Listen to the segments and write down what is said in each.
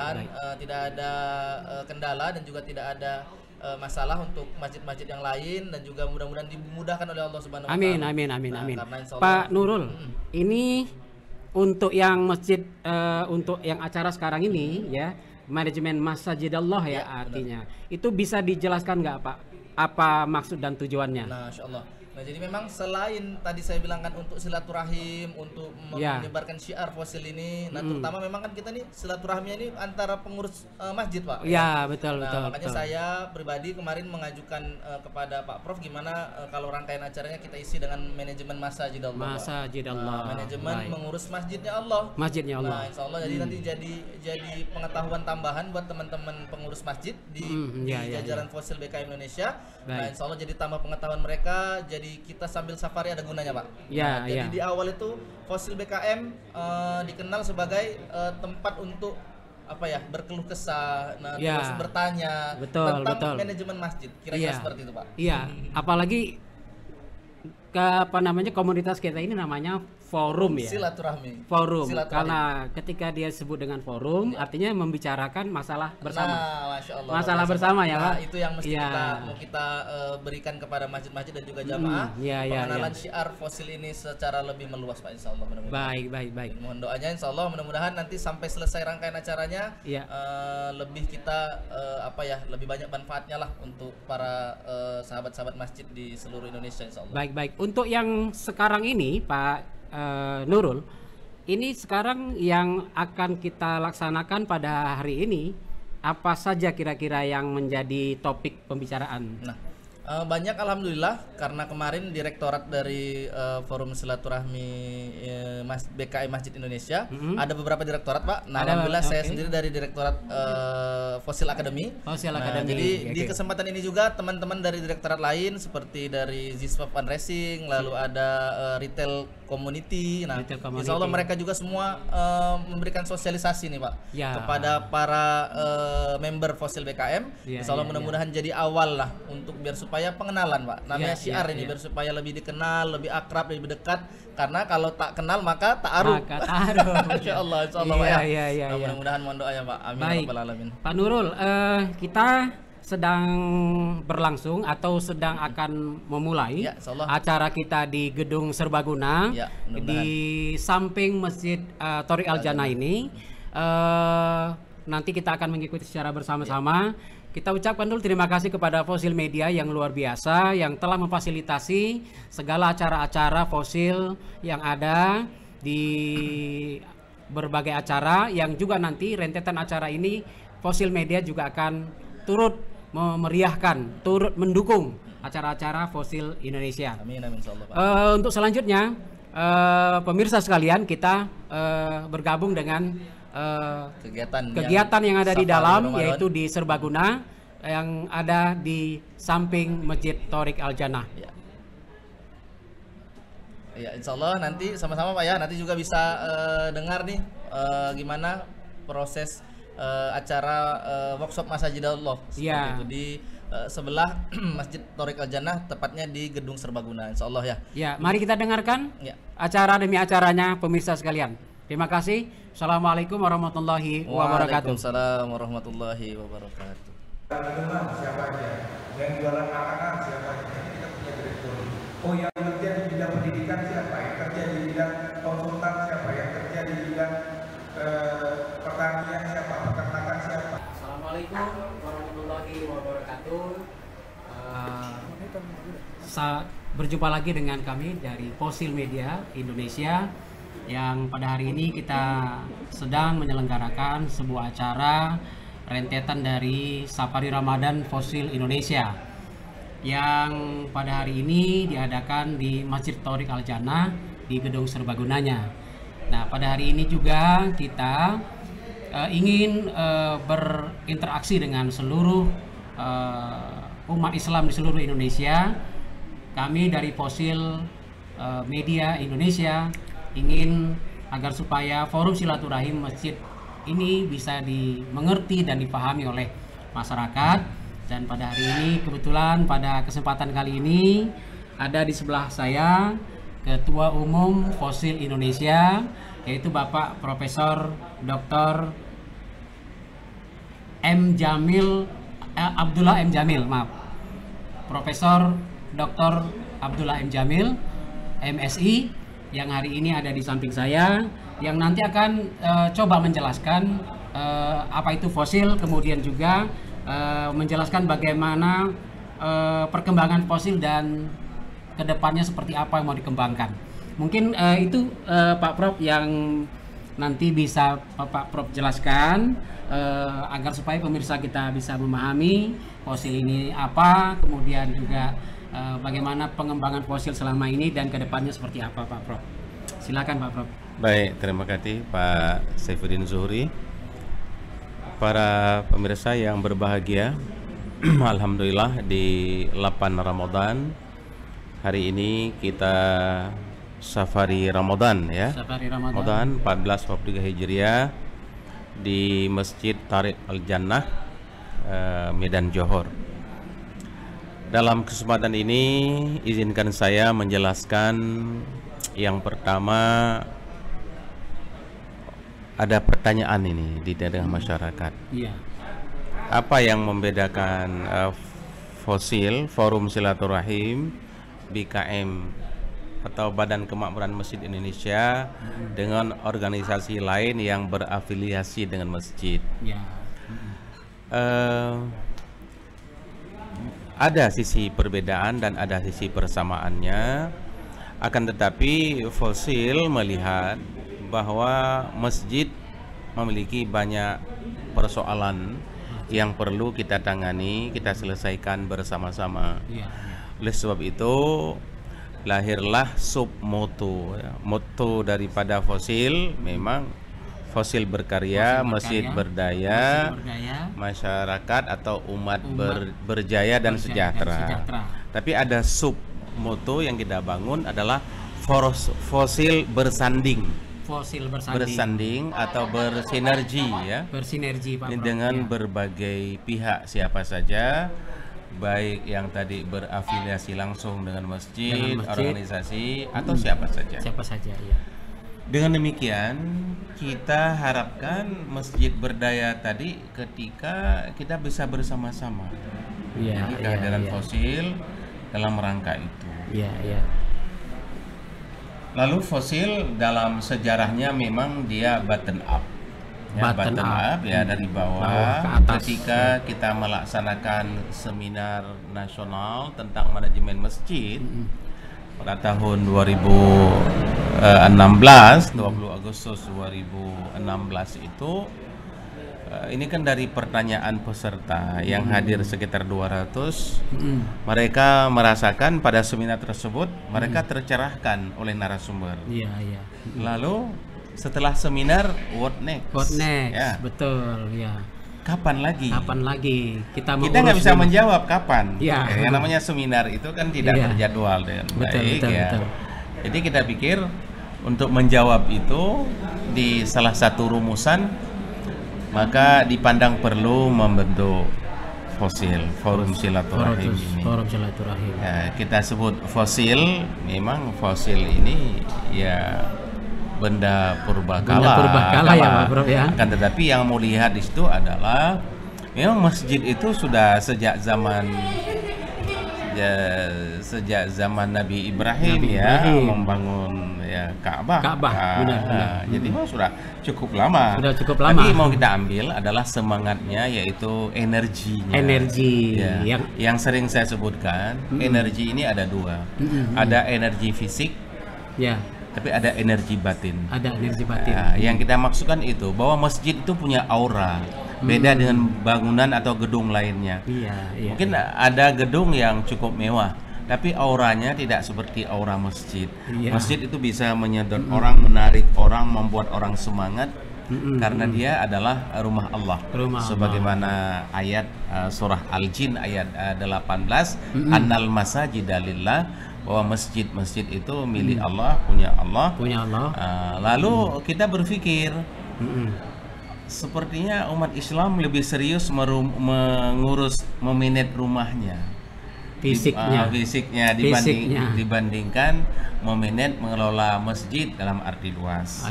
mudah-mudahan tidak ada kendala dan juga tidak ada masalah untuk masjid-masjid yang lain, dan juga mudah-mudahan dimudahkan oleh Allah Subhanahu wa Amin, taala. amin, amin, amin. Karena insya Allah, Pak Nurul, ini untuk yang masjid, untuk yang acara sekarang ini ya, manajemen Masjidallah ya, artinya. Itu bisa dijelaskan nggak Pak? Apa maksud dan tujuannya? Nah, insya Allah. Nah, jadi memang selain tadi saya bilang kan untuk silaturahim, untuk menyebarkan syiar fosil ini, nah terutama memang kan kita nih silaturahminya ini antara pengurus masjid, Pak. Ya, betul, Nah, betul. makanya saya pribadi kemarin mengajukan kepada Pak Prof gimana kalau rangkaian acaranya kita isi dengan manajemen Masjidallah. Masjidallah. Manajemen mengurus masjidnya Allah. Masjidnya Allah. Nah, insya Allah jadi nanti jadi pengetahuan tambahan buat teman-teman pengurus masjid di jajaran fosil BKM Indonesia. Nah, insya Allah jadi tambah pengetahuan mereka. Jadi kita sambil safari ada gunanya, Pak. Jadi di awal itu fosil BKM dikenal sebagai tempat untuk apa ya, berkeluh kesah, terus bertanya tentang manajemen masjid. Kira-kira seperti itu, Pak. Iya, apalagi komunitas kita ini namanya forum ya. Silaturahmi. Forum. Karena ketika dia sebut dengan forum, artinya membicarakan masalah bersama. Nah, Masya Allah. Masalah bersama ya, Pak. Itu yang mesti kita berikan kepada masjid-masjid dan juga jamaah. Pengenalan syiar fosil ini secara lebih meluas, Pak, insya Allah. Baik. Mohon doanya, insya Allah mudah-mudahan nanti sampai selesai rangkaian acaranya lebih kita lebih banyak manfaatnya lah untuk para sahabat-sahabat masjid di seluruh Indonesia, insya Allah. Baik. Untuk yang sekarang ini, Pak Nurul, ini sekarang yang akan kita laksanakan pada hari ini, apa saja kira-kira yang menjadi topik pembicaraan? Nah, banyak alhamdulillah, karena kemarin direktorat dari Forum Silaturahmi BKI Masjid Indonesia ada beberapa direktorat, Pak. Nah, alhamdulillah saya sendiri dari direktorat Fosil Academy. Jadi di kesempatan ini juga teman-teman dari direktorat lain seperti dari Zispa Fundraising, lalu ada Retail Community. Nah, insya Allah mereka juga semua memberikan sosialisasi nih, Pak, kepada para member Fosil BKM. Insya Allah mudah-mudahan jadi awal lah untuk biar supaya pengenalan, Pak. Namanya syiar ini biar supaya lebih dikenal, lebih akrab, lebih dekat. Karena kalau tak kenal maka ta'aruf. Insya Allah, Pak, ya. Mudah-mudahan mohon doanya, Pak. Amin. Baik. Alamin. Pak Nurul, kita sedang berlangsung atau sedang akan memulai acara kita di Gedung Serbaguna di samping Masjid Thoriq Al-Jannah ini. Nanti kita akan mengikuti secara bersama-sama. Kita ucapkan dulu terima kasih kepada Fosil Media yang luar biasa yang telah memfasilitasi segala acara-acara fosil yang ada di berbagai acara, yang juga nanti rentetan acara ini Fosil Media juga akan turut memeriahkan, turut mendukung acara-acara fosil Indonesia. Amin, insyaallah, Pak. Untuk selanjutnya, pemirsa sekalian, kita bergabung dengan kegiatan yang ada di dalam, yaitu di Serbaguna yang ada di samping Masjid Thoriq Al-Jannah. Ya, insya Allah nanti sama-sama, Pak, ya. Nanti juga bisa dengar nih gimana proses acara workshop Masjidallah itu di sebelah Masjid Thoriq Al-Jannah, tepatnya di Gedung Serbaguna, insya Allah, ya. Ya, mari kita dengarkan acara demi acaranya, pemirsa sekalian. Terima kasih. Assalamualaikum warahmatullahi wabarakatuh. Waalaikumsalam warahmatullahi wabarakatuh. Siapa aja? Yang jualan makanan siapa aja? Kita punya direktur. Oh, yang kerja di bidang pendidikan siapa? Yang kerja di bidang konsultan siapa? Yang kerja di bidang pertanian siapa? Peternakan siapa? Assalamualaikum warahmatullahi wabarakatuh. Berjumpa lagi dengan kami dari Fosil Media Indonesia, yang pada hari ini kita sedang menyelenggarakan sebuah acara rentetan dari Safari Ramadan Fosil Indonesia yang pada hari ini diadakan di Masjid Thoriq Al-Jannah di Gedung Serbagunanya. Nah, pada hari ini juga kita ingin berinteraksi dengan seluruh umat Islam di seluruh Indonesia. Kami dari Fosil Media Indonesia ingin agar supaya forum silaturahim masjid ini bisa dimengerti dan dipahami oleh masyarakat. Dan pada hari ini kebetulan pada kesempatan kali ini ada di sebelah saya Ketua Umum Fosil Indonesia, yaitu Bapak Profesor Dr. Abdullah M. Jamil, maaf. Profesor Dr. Abdullah M. Jamil, MSI, yang hari ini ada di samping saya, yang nanti akan coba menjelaskan apa itu fosil, kemudian juga menjelaskan bagaimana perkembangan fosil dan kedepannya seperti apa yang mau dikembangkan. Mungkin itu Pak Prof yang nanti bisa Pak Prof jelaskan agar supaya pemirsa kita bisa memahami fosil ini apa, kemudian juga bagaimana pengembangan fosil selama ini dan kedepannya seperti apa, Pak Prof. Silakan Pak Prof. Baik, terima kasih Pak Saifuddin Zuhri. Para pemirsa yang berbahagia, alhamdulillah di 8 Ramadan hari ini kita safari Ramadan ya. Safari Ramadan 1443 Hijriah di Masjid Tariq Al-Jannah, Medan Johor. Dalam kesempatan ini izinkan saya menjelaskan yang pertama, ada pertanyaan ini di tengah masyarakat. Iya. Apa yang membedakan fosil Forum Silaturahim BKM atau Badan Kemakmuran Masjid Indonesia dengan organisasi lain yang berafiliasi dengan masjid? Ya. Ada sisi perbedaan dan ada sisi persamaannya. Akan tetapi fosil melihat bahwa masjid memiliki banyak persoalan yang perlu kita tangani, kita selesaikan bersama-sama. Ya. Oleh sebab itu lahirlah submoto. Moto daripada fosil memang fosil berkarya, masjid berdaya, masyarakat atau umat berjaya dan sejahtera. Tapi ada submoto yang kita bangun adalah fosil bersanding. Bersanding atau bersinergi ya. Bersinergi Pak Prof. Dengan berbagai pihak, siapa saja, baik yang tadi berafiliasi langsung dengan masjid, organisasi atau siapa saja. Siapa saja ya. Dengan demikian kita harapkan masjid berdaya tadi ketika kita bisa bersama-sama. Iya, Jadi kehadiran fosil dalam rangka itu. Iya, iya. Lalu fosil dalam sejarahnya memang dia bottom up. Ya, bottom up ya, dari bawah ke atas. Ketika kita melaksanakan seminar nasional tentang manajemen masjid pada tahun 2016, 20 Agustus 2016 itu ini kan dari pertanyaan peserta yang hadir sekitar 200. Mereka merasakan pada seminar tersebut mereka tercerahkan oleh narasumber. Iya, iya. Lalu setelah seminar what next? What next? Ya. Betul, ya. Kapan lagi? Kapan lagi? Kita nggak bisa menjawab kapan. Ya. Yang namanya seminar itu kan tidak terjadwal dengan baik ya. Betul. Jadi kita pikir untuk menjawab itu di salah satu rumusan maka dipandang perlu membentuk fosil Forum Silaturahim ini. Forum Silaturahim. Ya, kita sebut fosil, memang fosil ini ya benda purbakala. Benda purbakala ya Pak Prof ya. Akan tetapi yang mau lihat di situ adalah memang masjid itu sudah sejak zaman Nabi Ibrahim membangun ya Ka'bah. Benar. Jadi sudah cukup lama. Tapi mau kita ambil adalah semangatnya, yaitu energinya. Ya. Yang sering saya sebutkan, energi ini ada dua. Ada energi fisik. Ya. Tapi ada energi batin. Ada energi batin. Ya, yang kita maksudkan itu bahwa masjid itu punya aura. Beda dengan bangunan atau gedung lainnya. Iya. Mungkin ada gedung yang cukup mewah, tapi auranya tidak seperti aura masjid. Masjid itu bisa menyedot orang, menarik orang, membuat orang semangat karena dia adalah rumah Allah. Sebagaimana ayat surah Al-Jin ayat 18, Annal masajida lillah, bahwa masjid-masjid itu milik Allah, punya Allah. Lalu kita berpikir sepertinya umat Islam lebih serius mengurus memanage rumahnya fisiknya dibandingkan memanage mengelola masjid dalam arti luas.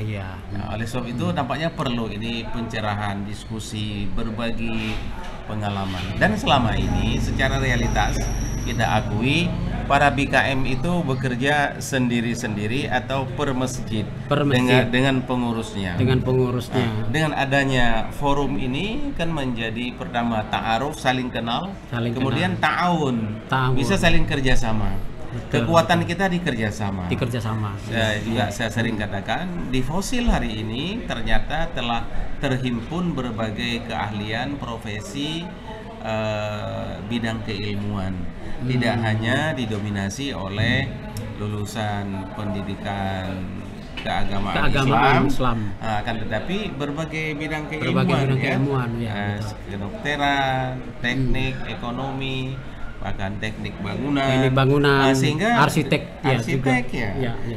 Nah, oleh sebab itu tampaknya perlu ini pencerahan, diskusi, berbagi pengalaman. Dan selama ini secara realitas kita akui para BKM itu bekerja sendiri-sendiri atau per masjid, dengan pengurusnya. Dengan adanya forum ini kan menjadi pertama ta'aruf, saling kenal, kemudian ta'awun, bisa saling kerjasama. Kekuatan kita di kerjasama. Juga saya sering katakan di Fosil hari ini ternyata telah terhimpun berbagai keahlian profesi bidang keilmuan. Tidak hanya didominasi oleh lulusan pendidikan keagamaan Islam. Akan tetapi berbagai bidang keilmuan, kedokteran, teknik, ekonomi, bahkan teknik bangunan, sehingga arsitek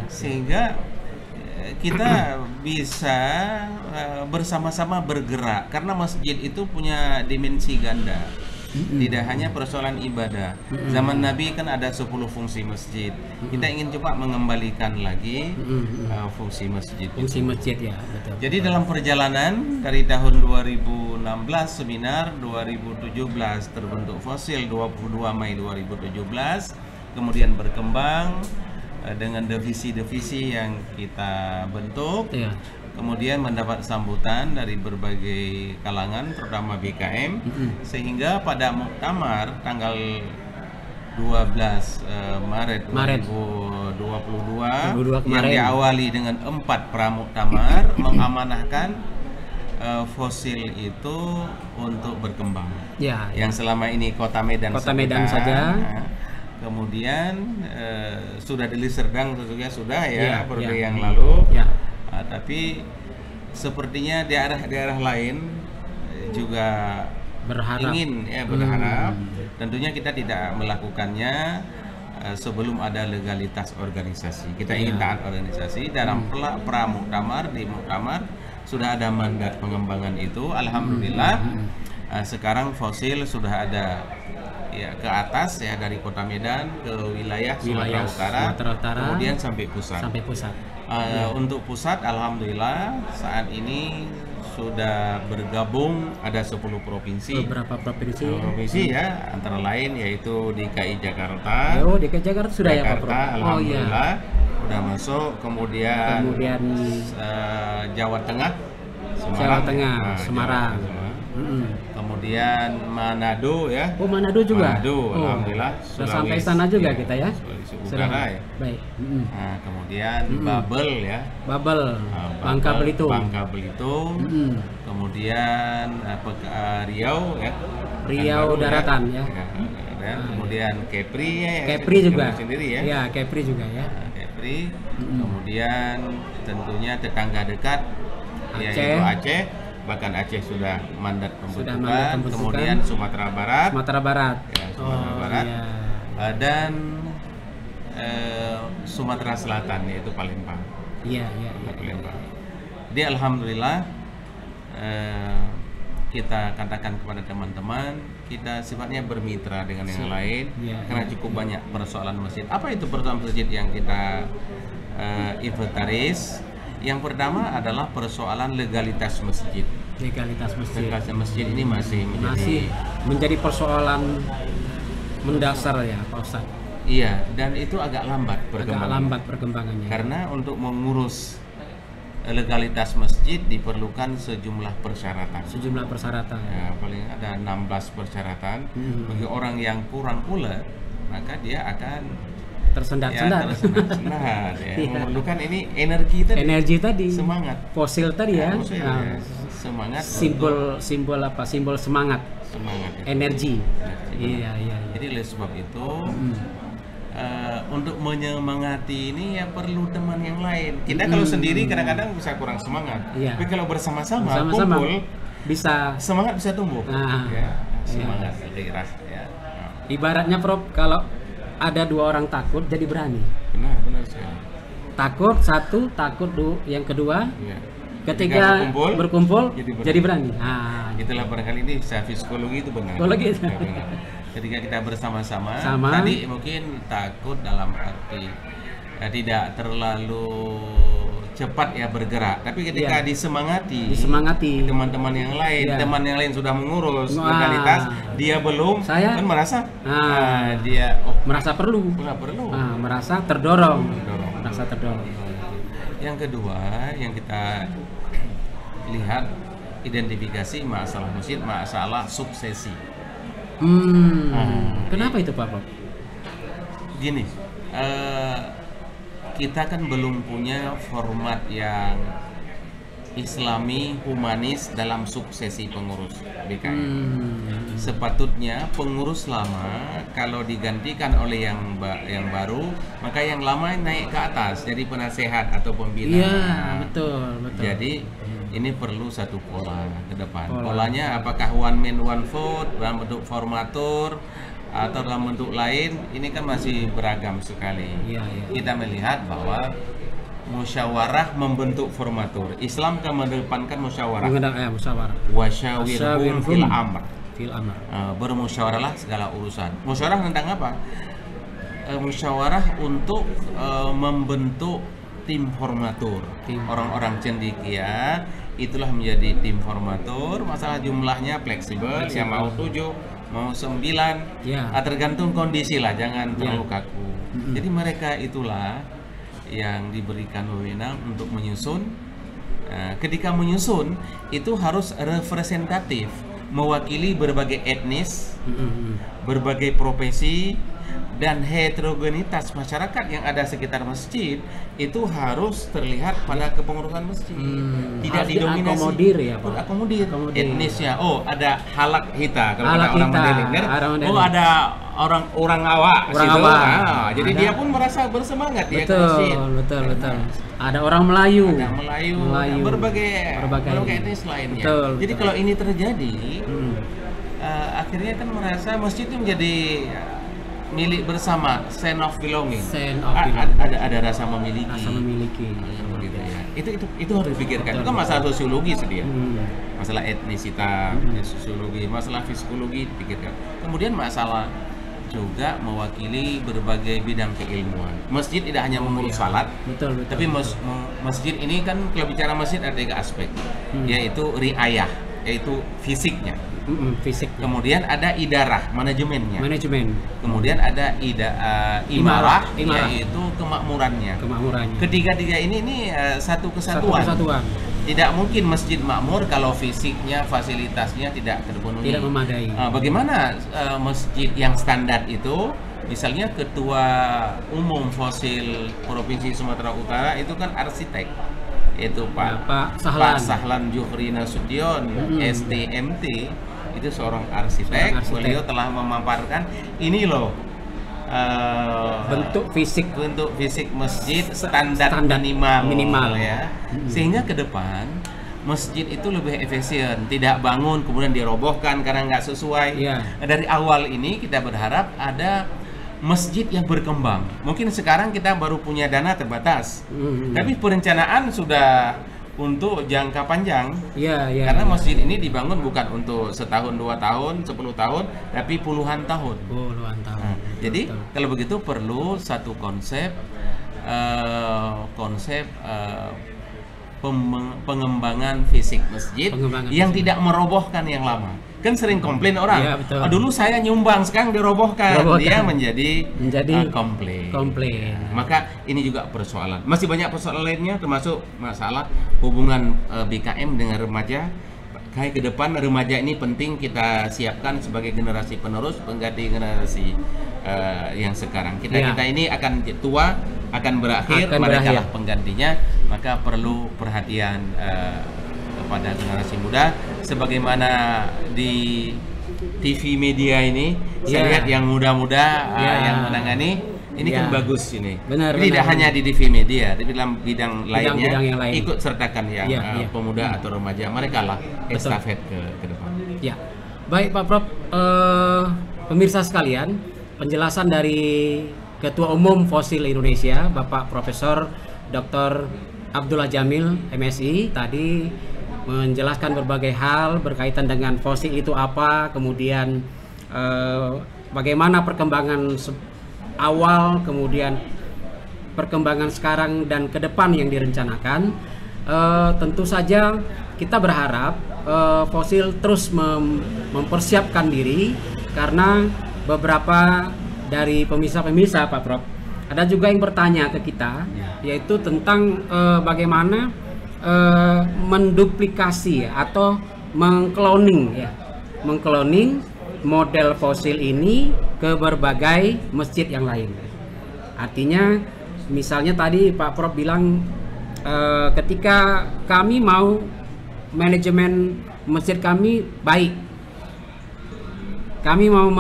sehingga kita bisa bersama-sama bergerak karena masjid itu punya dimensi ganda. Tidak hanya persoalan ibadah. Zaman Nabi kan ada 10 fungsi masjid. Kita ingin coba mengembalikan lagi fungsi masjid. Betul. Jadi dalam perjalanan dari tahun 2016 seminar, 2017 terbentuk Fosil 22 Mei 2017, kemudian berkembang dengan divisi-divisi yang kita bentuk. Kemudian mendapat sambutan dari berbagai kalangan, terutama BKM, sehingga pada muktamar tanggal 12 Maret 2022 yang diawali dengan 4 pramuktamar mengamanahkan Fosil itu untuk berkembang. Yang selama ini Kota Medan saja. Kemudian sudah di Liserdang tentunya sudah periode yang lalu. Tapi sepertinya daerah-daerah lain juga berharap. Tentunya kita tidak melakukannya sebelum ada legalitas organisasi. Kita ingin taat organisasi. Dalam pramuktamar, di muktamar sudah ada mandat pengembangan itu. Alhamdulillah sekarang Fosil sudah ada ke atas dari Kota Medan ke wilayah Sumatera Utara, kemudian sampai pusat. Untuk pusat, alhamdulillah saat ini sudah bergabung ada 10 provinsi. Beberapa provinsi antara lain yaitu DKI Jakarta. DKI Jakarta sudah Pak Prof. Alhamdulillah sudah masuk, kemudian Jawa Tengah, Semarang. Kemudian Manado Manado juga. Alhamdulillah sudah sampai sana juga kita ya. Sulawesi Utara Baik. Nah, kemudian Babel Bangka Belitung. Kemudian Riau Riau daratan kemudian Kepri juga sendiri Kepri juga Kepri. Kemudian tentunya tetangga dekat yaitu Aceh. Bahkan Aceh sudah mandat pembentukan. Kemudian Sumatera Barat. Dan Sumatera Selatan yaitu Palembang. Palembang. Jadi alhamdulillah kita katakan kepada teman-teman, kita sifatnya bermitra dengan yang lain karena cukup banyak persoalan masjid. Apa itu persoalan masjid yang kita inventaris? Yang pertama adalah persoalan legalitas masjid. Legalitas masjid ini masih menjadi persoalan mendasar Pak Ustadz. Iya, dan itu agak lambat perkembangannya. Karena untuk mengurus legalitas masjid diperlukan sejumlah persyaratan. Paling ada 16 persyaratan. Bagi orang yang kurang ulet, maka dia akan tersendat. Memerlukan ini energi tadi, semangat Fosil tadi semangat, simbol semangat energi. Jadi oleh sebab itu untuk menyemangati ini perlu teman yang lain. Kita kalau sendiri kadang-kadang bisa kurang semangat, tapi kalau bersama-sama kumpul semangat bisa tumbuh. Semangat gairah Ibaratnya Prof, kalau ada 2 orang takut jadi berani. Benar sekali. Takut satu, yang kedua ketika berkumpul jadi berani. Itulah barangkali ini secara psikologi itu benar. Psikologi. Benar. Ketika kita bersama-sama, Sama. tadi mungkin takut dalam arti tidak terlalu cepat ya bergerak, tapi ketika disemangati teman-teman yang lain, teman yang lain sudah mengurus legalitas, dia belum, kan merasa dia merasa perlu, merasa terdorong. Yang kedua yang kita lihat identifikasi masalah masjid, masalah suksesi. Kenapa itu Pak Prof? Gini, kita kan belum punya format yang islami, humanis dalam suksesi pengurus BKM. Sepatutnya pengurus lama kalau digantikan oleh yang baru, maka yang lama naik ke atas jadi penasehat atau pembina. Iya, betul. Jadi ini perlu satu pola ke depan. Polanya apakah one man one vote dalam bentuk formatur atau dalam bentuk lain, ini kan masih beragam sekali. Kita melihat bahwa musyawarah membentuk formatur. Islam kan mengedepankan musyawarah. Wasyawirhum fil amr. Bermusyawarahlah segala urusan. Musyawarah tentang apa? Musyawarah untuk membentuk tim formatur. Orang-orang cendekia itulah menjadi tim formatur. Masalah jumlahnya fleksibel, yang mau 7 mau 9, tergantung kondisi lah, jangan terlalu kaku. Jadi mereka itulah yang diberikan wewenang untuk menyusun. Ketika menyusun itu harus representatif, mewakili berbagai etnis, berbagai profesi, dan heterogenitas masyarakat yang ada sekitar masjid itu harus terlihat pada kepengurusan masjid. Tidak didominasi. Akomodir etnisnya. Oh, ada halak hita kalau ada orang Mandailing. Oh, ada orang awak situ. Jadi dia pun merasa bersemangat dia ke masjid. Betul. Ada orang Melayu. Berbagai etnis lainnya. Jadi kalau ini terjadi, akhirnya kan merasa masjid itu menjadi milik bersama, sense of belonging. Ada rasa memiliki. Gitu ya. Itu harus dipikirkan. Itu kan masalah sosiologi dia. Masalah etnisitas, sosiologi, masalah psikologi dipikirkan. Kemudian masalah juga mewakili berbagai bidang keilmuan. Masjid tidak hanya mengurus salat, tapi masjid ini kan kalau bicara masjid ada 3 aspek, yaitu riayah, yaitu fisiknya. Kemudian ada idarah, manajemen. Kemudian ada imarah, yaitu kemakmurannya. Ketiga-tiga ini satu kesatuan. Tidak mungkin masjid makmur kalau fisiknya, fasilitasnya tidak terpenuhi. Tidak memadai. Bagaimana masjid yang standar itu? Misalnya Ketua Umum Fosil Provinsi Sumatera Utara itu kan arsitek, yaitu Pak Sahlan Juhri Nasution, STMT. Itu seorang arsitek. Beliau telah memaparkan ini loh bentuk fisik masjid standar minimal ya. Sehingga ke depan masjid itu lebih efisien, tidak bangun kemudian dirobohkan karena nggak sesuai. Dari awal ini kita berharap ada masjid yang berkembang. Mungkin sekarang kita baru punya dana terbatas, tapi perencanaan sudah untuk jangka panjang. Karena masjid ini dibangun bukan untuk setahun, 2 tahun, 10 tahun, tapi puluhan tahun. Jadi kalau begitu perlu satu konsep pengembangan fisik masjid yang tidak merobohkan yang lama. Kan sering komplain orang, dulu saya nyumbang, sekarang dirobohkan. Dia menjadi komplain. Maka ini juga persoalan. Masih banyak persoalan lainnya, termasuk masalah hubungan BKM dengan remaja. Kayak ke depan remaja ini penting kita siapkan sebagai generasi penerus, pengganti generasi yang sekarang. Kita ini akan tua, akan berakhir, mereka penggantinya. Maka perlu perhatian kepada generasi muda. Sebagaimana di TV media ini, saya lihat yang muda-muda yang menangani ini kan bagus ini. Tidak hanya di TV media, tapi dalam bidang lainnya ikut sertakan yang pemuda atau remaja. Mereka lah estafet ke depan. Baik Pak Prof, pemirsa sekalian, penjelasan dari Ketua Umum Fosil Indonesia, Bapak Profesor Dr. Abdullah Jamil MSI tadi menjelaskan berbagai hal berkaitan dengan fosil itu apa, kemudian bagaimana perkembangan awal, kemudian perkembangan sekarang dan ke depan yang direncanakan. Tentu saja kita berharap fosil terus mempersiapkan diri, karena beberapa dari pemirsa-pemirsa Pak Prof ada juga yang bertanya ke kita, yaitu tentang bagaimana menduplikasi atau mengkloning model fosil ini ke berbagai masjid yang lain. Artinya misalnya tadi Pak Prof bilang ketika kami mau manajemen masjid kami baik, kami mau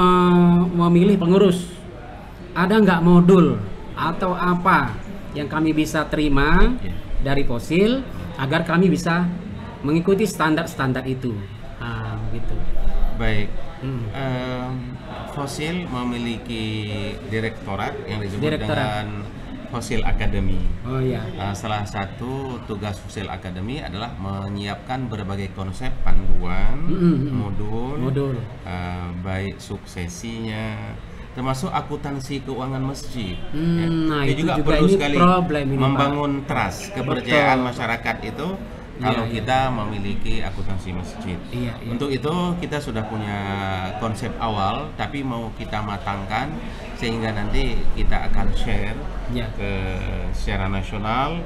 memilih pengurus, ada nggak modul atau apa yang kami bisa terima dari fosil agar kami bisa mengikuti standar-standar itu. Gitu. Baik. Fosil memiliki direktorat yang disebut dengan Fosil Academy. Oh iya. Salah satu tugas Fosil Academy adalah menyiapkan berbagai konsep panduan, modul, baik suksesinya, termasuk akuntansi keuangan masjid. Nah, Dia itu juga juga perlu ini sekali problem ini, membangun trust, kepercayaan Betul. masyarakat itu kalau kita memiliki akuntansi masjid. Iya. Untuk itu kita sudah punya konsep awal, tapi mau kita matangkan sehingga nanti kita akan share ke secara nasional.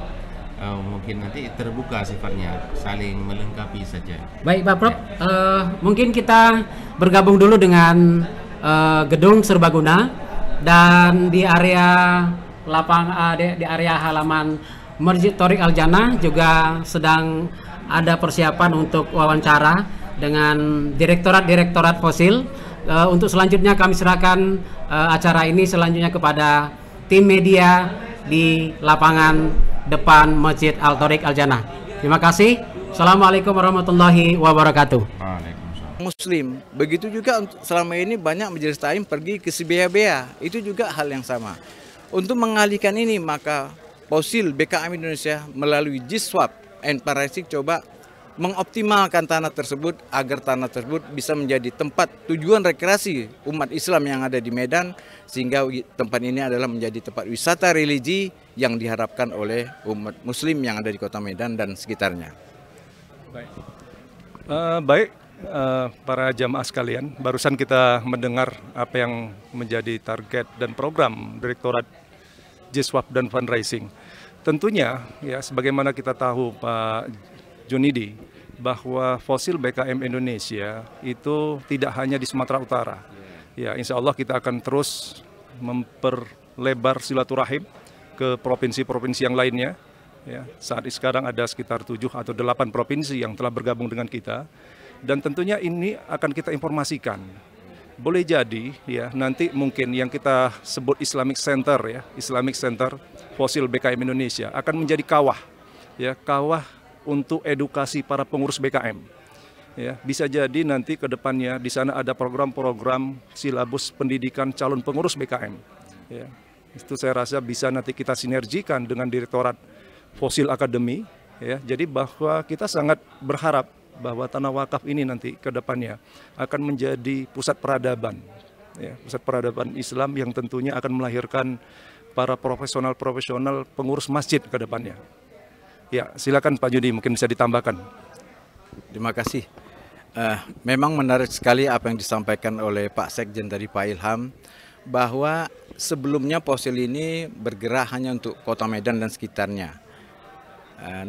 Mungkin nanti terbuka sifatnya, saling melengkapi saja. Baik Pak Prof, mungkin kita bergabung dulu dengan gedung serbaguna, dan di area di area halaman Masjid Thoriq Al Jannah juga sedang ada persiapan untuk wawancara dengan direktorat fosil. Untuk selanjutnya kami serahkan acara ini selanjutnya kepada tim media di lapangan depan Masjid Al Thoriq Al Jannah. Terima kasih. Assalamualaikum warahmatullahi wabarakatuh. Muslim, begitu juga selama ini banyak majelis taklim pergi ke Sibea-bea, itu juga hal yang sama. Untuk mengalihkan ini, maka Fosil BKM Indonesia melalui Jiswap and Parasik coba mengoptimalkan tanah tersebut agar tanah tersebut bisa menjadi tempat tujuan rekreasi umat Islam yang ada di Medan, sehingga tempat ini adalah menjadi tempat wisata religi yang diharapkan oleh umat Muslim yang ada di Kota Medan dan sekitarnya. Baik. Para jamaah sekalian, barusan kita mendengar apa yang menjadi target dan program Direktorat Jiswap dan Fundraising. Tentunya ya, sebagaimana kita tahu Pak Junidi, bahwa Fosil BKM Indonesia itu tidak hanya di Sumatera Utara. Ya, insya Allah kita akan terus memperlebar silaturahim ke provinsi-provinsi yang lainnya. Ya, saat ini sekarang ada sekitar 7 atau 8 provinsi yang telah bergabung dengan kita. Dan tentunya ini akan kita informasikan. Boleh jadi ya nanti mungkin yang kita sebut Islamic Center ya, Islamic Center Fosil BKM Indonesia akan menjadi kawah ya, kawah untuk edukasi para pengurus BKM. Ya, bisa jadi nanti ke depannya di sana ada program-program silabus pendidikan calon pengurus BKM. Ya, itu saya rasa bisa nanti kita sinergikan dengan Direktorat Fosil Academy ya. Jadi bahwa kita sangat berharap bahwa tanah wakaf ini nanti ke depannya akan menjadi pusat peradaban, ya, pusat peradaban Islam yang tentunya akan melahirkan para profesional-profesional pengurus masjid ke depannya. Ya, silakan Pak Judi, mungkin bisa ditambahkan. Terima kasih. Memang menarik sekali apa yang disampaikan oleh Pak Sekjen tadi, Pak Ilham, bahwa sebelumnya Fosil ini bergerak hanya untuk Kota Medan dan sekitarnya.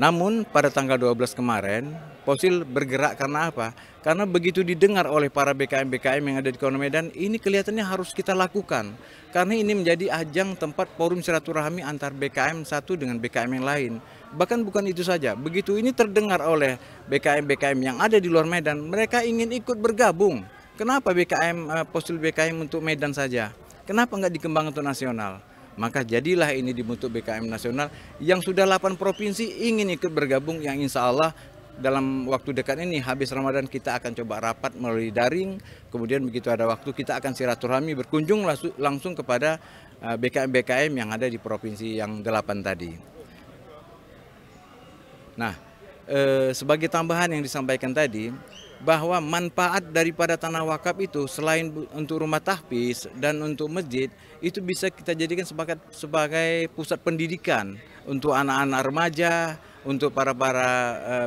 Namun pada tanggal 12 kemarin Fosil bergerak karena apa? Karena begitu didengar oleh para BKM-BKM yang ada di Kota Medan, ini kelihatannya harus kita lakukan. Karena ini menjadi ajang tempat forum silaturahmi antar BKM satu dengan BKM yang lain. Bahkan bukan itu saja, begitu ini terdengar oleh BKM-BKM yang ada di luar Medan, mereka ingin ikut bergabung. Kenapa Fosil BKM untuk Medan saja? Kenapa nggak dikembangkan untuk nasional? Maka jadilah ini dibentuk BKM nasional yang sudah 8 provinsi ingin ikut bergabung, yang insya Allah dalam waktu dekat ini habis Ramadan kita akan coba rapat melalui daring. Kemudian begitu ada waktu kita akan silaturahmi berkunjung langsung kepada BKM-BKM yang ada di provinsi yang 8 tadi. Nah, sebagai tambahan yang disampaikan tadi, bahwa manfaat daripada tanah wakaf itu selain untuk rumah tahfiz dan untuk masjid, itu bisa kita jadikan sebagai pusat pendidikan untuk anak-anak remaja, untuk para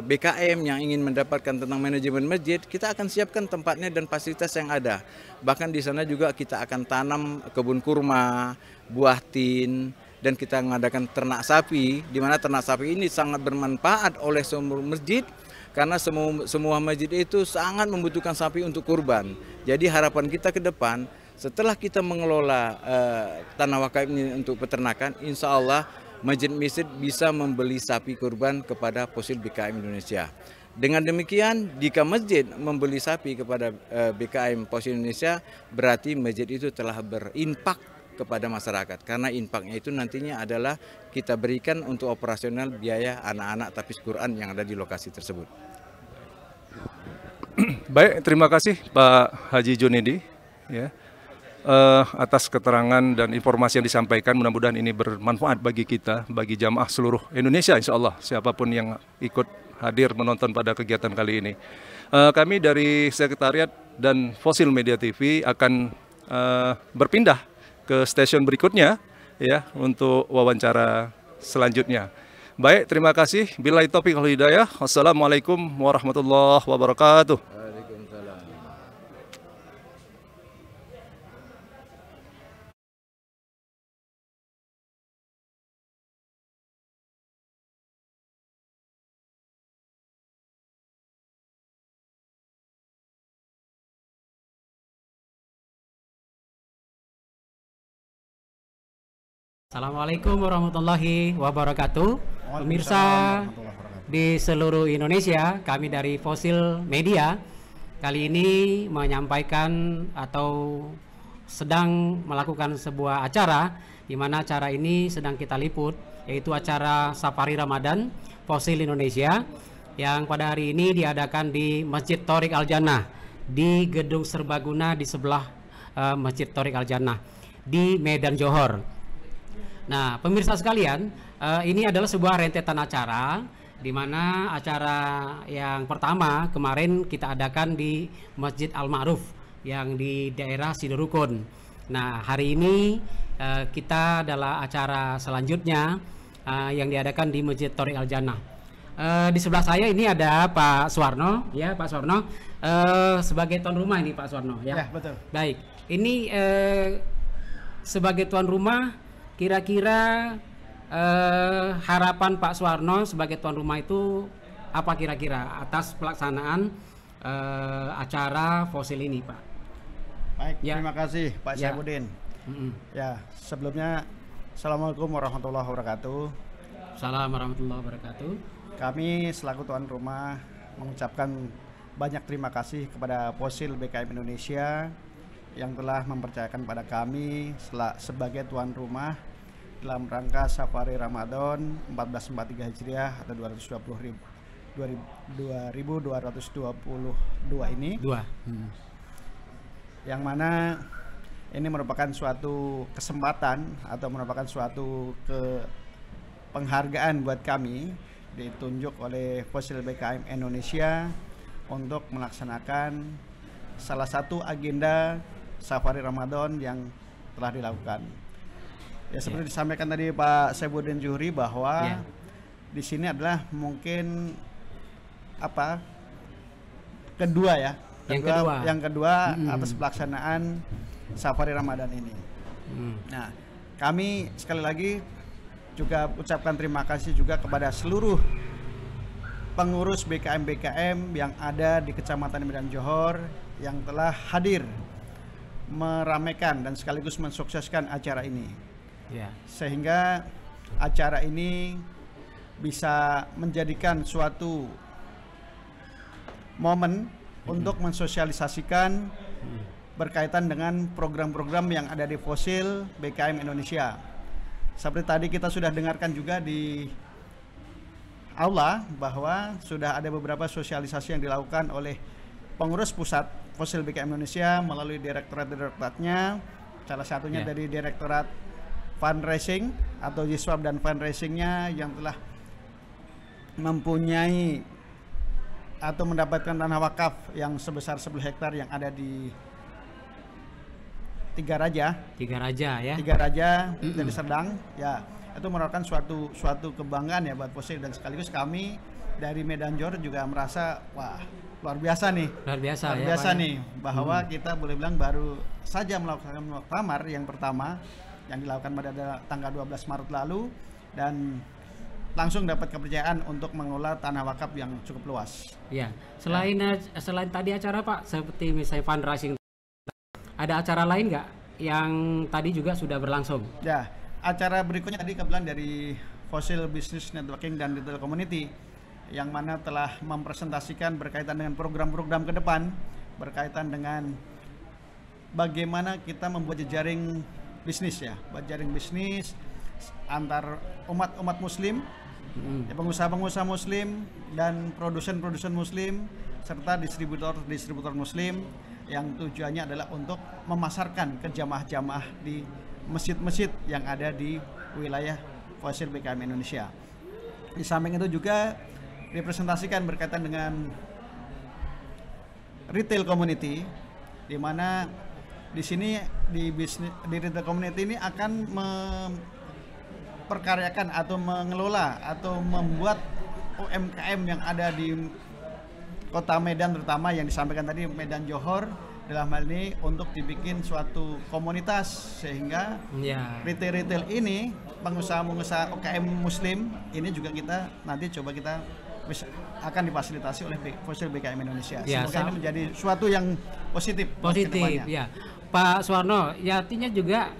BKM yang ingin mendapatkan tentang manajemen masjid. Kita akan siapkan tempatnya dan fasilitas yang ada. Bahkan di sana juga kita akan tanam kebun kurma, buah tin, dan kita mengadakan ternak sapi, di mana ternak sapi ini sangat bermanfaat oleh semua masjid, karena semua masjid itu sangat membutuhkan sapi untuk kurban. Jadi harapan kita ke depan, setelah kita mengelola tanah wakaf ini untuk peternakan, insya Allah masjid-masjid bisa membeli sapi kurban kepada Posil BKM Indonesia. Dengan demikian, jika masjid membeli sapi kepada BKM Posil Indonesia, berarti masjid itu telah berinfak kepada masyarakat. Karena infaknya itu nantinya adalah kita berikan untuk operasional biaya anak-anak tahfiz Quran yang ada di lokasi tersebut. Baik, terima kasih Pak Haji Junedi ya, atas keterangan dan informasi yang disampaikan. Mudah-mudahan ini bermanfaat bagi kita, bagi jamaah seluruh Indonesia insya Allah, siapapun yang ikut hadir menonton pada kegiatan kali ini. Kami dari Sekretariat dan Fosil Media TV akan berpindah ke stasiun berikutnya ya untuk wawancara selanjutnya. Baik, terima kasih. Billahi taufiq wal hidayah. Wassalamualaikum warahmatullahi wabarakatuh. Waalaikumsalam. Assalamualaikum warahmatullahi wabarakatuh. Pemirsa di seluruh Indonesia, kami dari Fosil Media kali ini menyampaikan atau sedang melakukan sebuah acara, di mana acara ini sedang kita liput, yaitu acara Safari Ramadan Fosil Indonesia yang pada hari ini diadakan di Masjid Thoriq Al Jannah di Gedung Serbaguna di sebelah Masjid Thoriq Al Jannah di Medan Johor. Nah, pemirsa sekalian, ini adalah sebuah rentetan acara, di mana acara yang pertama kemarin kita adakan di Masjid Al-Ma'ruf yang di daerah Sidorukun. Nah, hari ini kita adalah acara selanjutnya yang diadakan di Masjid Thoriq Al Jannah. Di sebelah saya ini ada Pak Suwarno, ya Pak Suwarno, sebagai tuan rumah ini Pak Suwarno, ya. Ya, betul. Baik, ini sebagai tuan rumah. Kira-kira harapan Pak Suwarno sebagai tuan rumah itu apa kira-kira atas pelaksanaan acara Fosil ini, Pak? Baik, Ya. terima kasih Pak Ya. Syaifuddin. Ya, sebelumnya Assalamualaikum warahmatullahi wabarakatuh. Assalamualaikum warahmatullahi wabarakatuh. Kami selaku tuan rumah mengucapkan banyak terima kasih kepada Fosil BKM Indonesia yang telah mempercayakan pada kami sebagai tuan rumah dalam rangka Safari Ramadan 1443 Hijriah atau 2222 ini. Yang mana ini merupakan suatu kesempatan atau merupakan suatu penghargaan buat kami ditunjuk oleh Fosil BKM Indonesia untuk melaksanakan salah satu agenda Safari Ramadan yang telah dilakukan. Ya, seperti disampaikan tadi Pak Syaifuddin Zuhri bahwa di sini adalah mungkin yang kedua atas pelaksanaan Safari Ramadan ini. Nah, kami sekali lagi juga ucapkan terima kasih juga kepada seluruh pengurus BKM yang ada di Kecamatan Medan Johor yang telah hadir meramaikan dan sekaligus mensukseskan acara ini. Sehingga acara ini bisa menjadikan suatu momen untuk mensosialisasikan berkaitan dengan program-program yang ada di Fosil BKM Indonesia. Seperti tadi kita sudah dengarkan juga di aula bahwa sudah ada beberapa sosialisasi yang dilakukan oleh pengurus pusat Fosil BKM Indonesia melalui direktorat-direktoratnya, salah satunya dari Direktorat Fundraising atau Jiswab dan Fundraisingnya yang telah mempunyai atau mendapatkan tanah wakaf yang sebesar 10 hektar yang ada di Tiga Raja ya. Tiga Raja dari Serdang, ya itu merupakan suatu kebanggaan ya buat Fosil, dan sekaligus kami dari Medan Johor juga merasa wah luar biasa nih, luar biasa ya, nih bahwa kita boleh bilang baru saja melakukan muktamar yang pertama yang dilakukan pada tanggal 12 Maret lalu, dan langsung dapat kepercayaan untuk mengelola tanah wakaf yang cukup luas. Ya, selain tadi acara Pak, seperti misalnya fundraising, ada acara lain nggak yang tadi juga sudah berlangsung? Ya, acara berikutnya tadi kebetulan dari Fosil Business Networking dan Retail Community, yang mana telah mempresentasikan berkaitan dengan program-program ke depan, berkaitan dengan bagaimana kita membuat jejaring bisnis ya, buat jaring bisnis antar umat Muslim, ya, pengusaha-pengusaha Muslim dan produsen-produsen Muslim serta distributor Muslim, yang tujuannya adalah untuk memasarkan ke jamaah-jamaah di masjid-masjid yang ada di wilayah Fosil BKM Indonesia. Di samping itu juga dipresentasikan berkaitan dengan retail community, di mana di sini di retail community ini akan memperkaryakan atau mengelola atau membuat UMKM yang ada di Kota Medan, terutama yang disampaikan tadi Medan Johor, dalam hal ini untuk dibikin suatu komunitas, sehingga retail ini pengusaha-pengusaha UMKM Muslim ini juga kita nanti coba kita akan difasilitasi oleh Fosil BKM Indonesia. Ya, semoga ini menjadi suatu yang positif ya. Pak Suwarno, ya artinya juga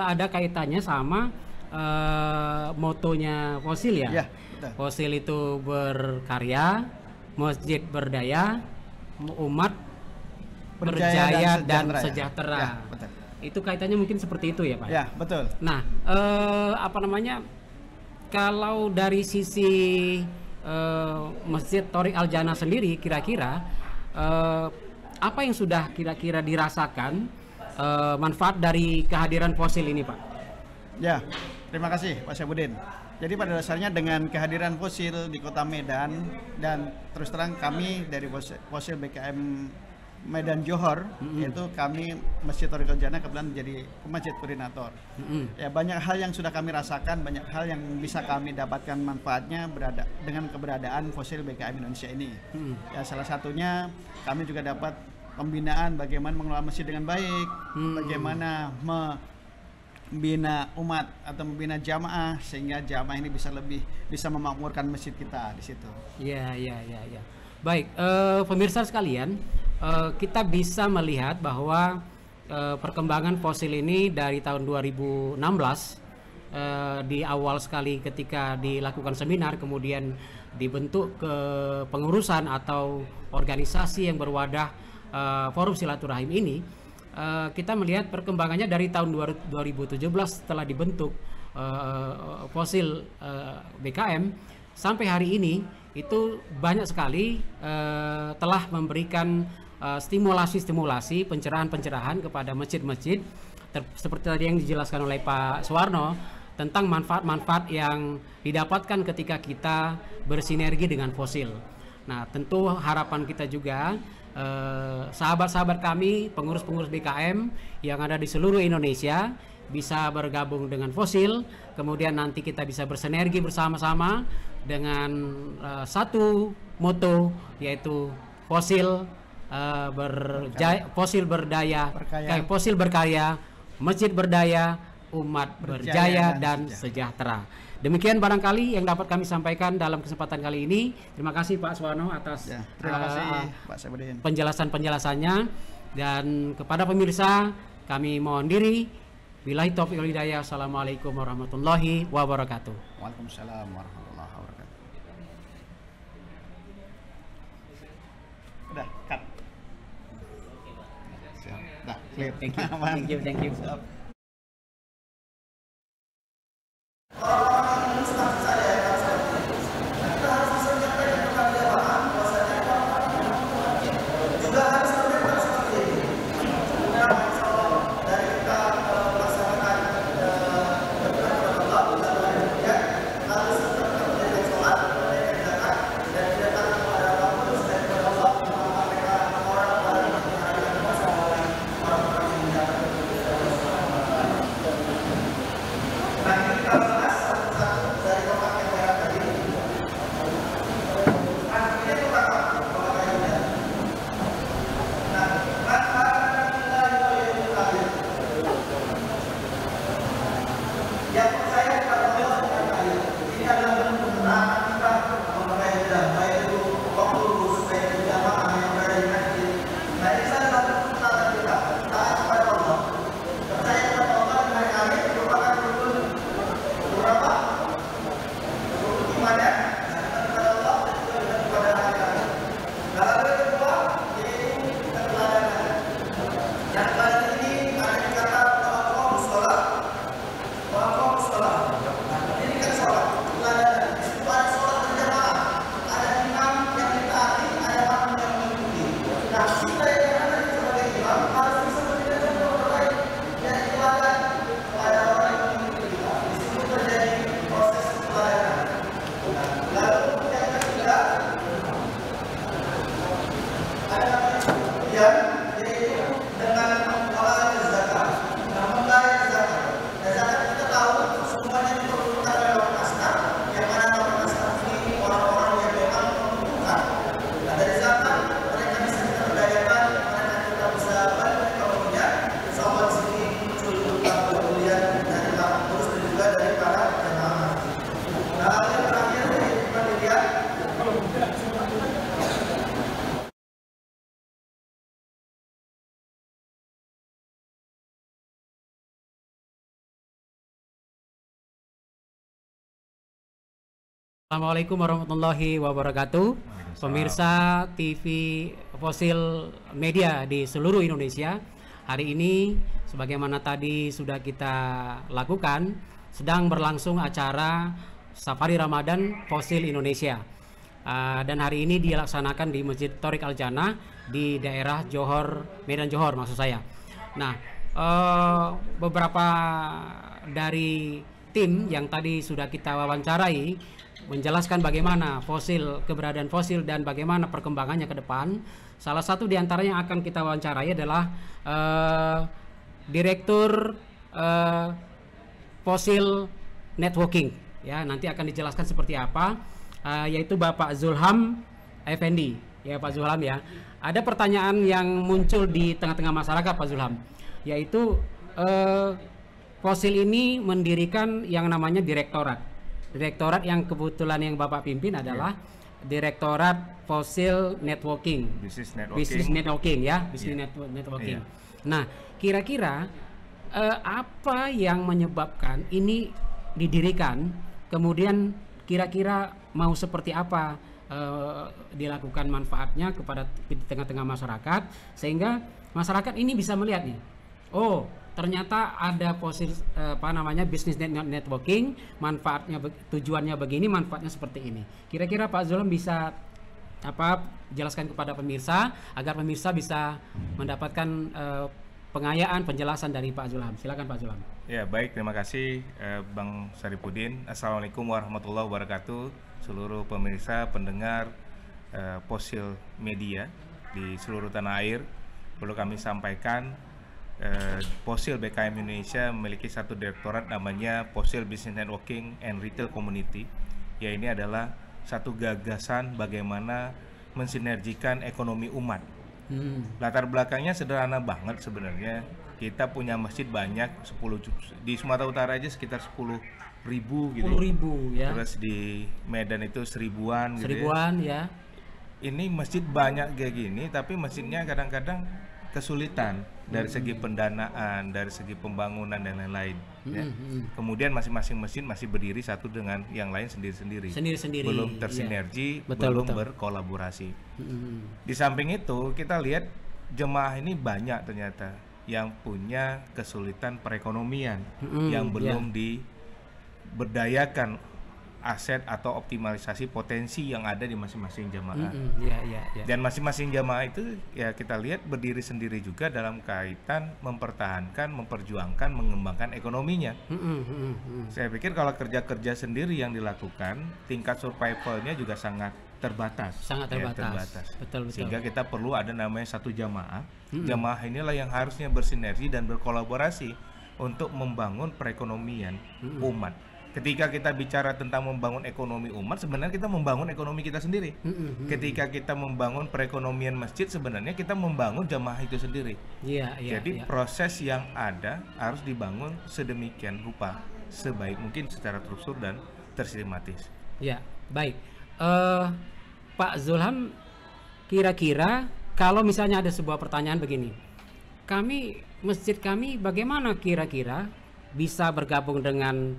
ada kaitannya sama motonya Fosil ya. Betul. Fosil itu berkarya, masjid berdaya, umat berjaya dan sejahtera. Ya, betul. Itu kaitannya mungkin seperti itu ya Pak? Ya, betul. Nah, kalau dari sisi Masjid Thoriq Al-Jannah sendiri, kira-kira apa yang sudah kira-kira dirasakan manfaat dari kehadiran Fosil ini Pak? Ya, terima kasih Pak Syabudin. Jadi pada dasarnya dengan kehadiran Fosil di Kota Medan, dan terus terang kami dari Fosil BKM Medan Johor, yaitu kami Masjid Thoriq Al-Jannah kebetulan menjadi masjid koordinator. Ya, banyak hal yang sudah kami rasakan, banyak hal yang bisa kami dapatkan manfaatnya dengan keberadaan Fosil BKM Indonesia ini. Ya, salah satunya kami juga dapat pembinaan bagaimana mengelola masjid dengan baik, bagaimana membina umat atau membina jamaah sehingga jamaah ini bisa memakmurkan masjid kita di situ. Ya. Baik, pemirsa sekalian, kita bisa melihat bahwa perkembangan Fosil ini dari tahun 2016 di awal sekali ketika dilakukan seminar, kemudian dibentuk ke pengurusan atau organisasi yang berwadah Forum Silaturahim ini. Kita melihat perkembangannya dari tahun 2017 setelah dibentuk Fosil BKM sampai hari ini, itu banyak sekali telah memberikan stimulasi pencerahan kepada masjid-masjid seperti tadi yang dijelaskan oleh Pak Suwarno tentang manfaat-manfaat yang didapatkan ketika kita bersinergi dengan Fosil. Nah, tentu harapan kita juga sahabat-sahabat kami, pengurus-pengurus BKM yang ada di seluruh Indonesia bisa bergabung dengan Fosil, kemudian nanti kita bisa bersinergi bersama-sama dengan satu moto, yaitu Fosil Fosil berkarya, masjid berdaya, umat berjaya dan sejahtera. Demikian barangkali yang dapat kami sampaikan dalam kesempatan kali ini. Terima kasih Pak Suwarno atas terima kasih Pak Syabudin penjelasannya, dan kepada pemirsa kami mohon diri. Billahi taufiq wal hidayah. Assalamualaikum warahmatullahi wabarakatuh. Waalaikumsalam warahmatullahi wabarakatuh. Udah, cut. Siap. Dah, clear. Thank you. dengan mengelola zakat, dengan membayar zakat. Dan zakat kita tahu semuanya diperlukan lewat masker, yang mana lewat masker ini orang-orang yang memang membutuhkan. Nah, dari zakat mereka bisa diberdayakan, mereka juga bisa bantu ekonominya. Insya Allah di sini muncul kepedulian dari para pengurus dan juga dari para jemaah masjid. Nah, yang terakhir dari panitia. Assalamualaikum warahmatullahi wabarakatuh. Pemirsa TV Fosil Media di seluruh Indonesia. Hari ini sebagaimana tadi sudah kita lakukan, sedang berlangsung acara Safari Ramadan Fosil Indonesia. Dan hari ini dilaksanakan di Masjid Thoriq Al-Jannah di daerah Johor, Medan Johor maksud saya. Nah, beberapa dari tim yang tadi sudah kita wawancarai menjelaskan bagaimana keberadaan fosil dan bagaimana perkembangannya ke depan. Salah satu diantaranya yang akan kita wawancarai adalah Direktur Fosil Networking. Ya, nanti akan dijelaskan seperti apa, yaitu Bapak Zulham Effendi. Ya, Pak Zulham ya. Ada pertanyaan yang muncul di tengah-tengah masyarakat, Pak Zulham, yaitu fosil ini mendirikan yang namanya direktorat. Direktorat yang kebetulan yang Bapak pimpin adalah Direktorat Fosil Networking. Business Networking ya, Business Networking. Nah, kira-kira apa yang menyebabkan ini didirikan? Kemudian kira-kira mau seperti apa dilakukan manfaatnya kepada di tengah-tengah masyarakat sehingga masyarakat ini bisa melihat nih. Oh, ternyata ada business networking, manfaatnya tujuannya begini, manfaatnya seperti ini. Kira-kira Pak Zulham bisa jelaskan kepada pemirsa agar pemirsa bisa mendapatkan pengayaan penjelasan dari Pak Zulham. Silakan Pak Zulham. Ya, baik, terima kasih Bang Saripudin. Assalamualaikum warahmatullahi wabarakatuh. Seluruh pemirsa, pendengar Fosil Media di seluruh tanah air, perlu kami sampaikan Fosil BKM Indonesia memiliki satu direktorat namanya Fosil Business Networking and Retail Community. Ya, ini adalah satu gagasan bagaimana mensinergikan ekonomi umat. Latar belakangnya sederhana banget sebenarnya. Kita punya masjid banyak, 10 di Sumatera Utara aja sekitar 10.000 gitu. 10.000 ya. Terus di Medan itu 1000-an gitu. 1000-an ya. Ini masjid banyak kayak gini, tapi masjidnya kadang-kadang kesulitan dari segi pendanaan, dari segi pembangunan dan lain-lain. Ya. Kemudian masing-masing masjid masih berdiri satu dengan yang lain sendiri-sendiri. Belum tersinergi, belum berkolaborasi. Di samping itu kita lihat jemaah ini banyak ternyata yang punya kesulitan perekonomian, yang belum diberdayakan aset atau optimalisasi potensi yang ada di masing-masing jamaah. Dan masing-masing jamaah itu ya kita lihat berdiri sendiri juga dalam kaitan mempertahankan, memperjuangkan, mengembangkan ekonominya. Saya pikir kalau kerja-kerja sendiri yang dilakukan, tingkat survivalnya juga sangat terbatas. Betul. Sehingga kita perlu ada namanya satu jamaah. Jamaah inilah yang harusnya bersinergi dan berkolaborasi untuk membangun perekonomian umat. Ketika kita bicara tentang membangun ekonomi umat, sebenarnya kita membangun ekonomi kita sendiri. Ketika kita membangun perekonomian masjid, sebenarnya kita membangun jamaah itu sendiri. Jadi proses yang ada harus dibangun sedemikian rupa, sebaik mungkin secara terstruktur dan tersistematis. Ya, baik. Pak Zulham, kira-kira kalau misalnya ada sebuah pertanyaan begini, masjid kami bagaimana kira-kira bisa bergabung dengan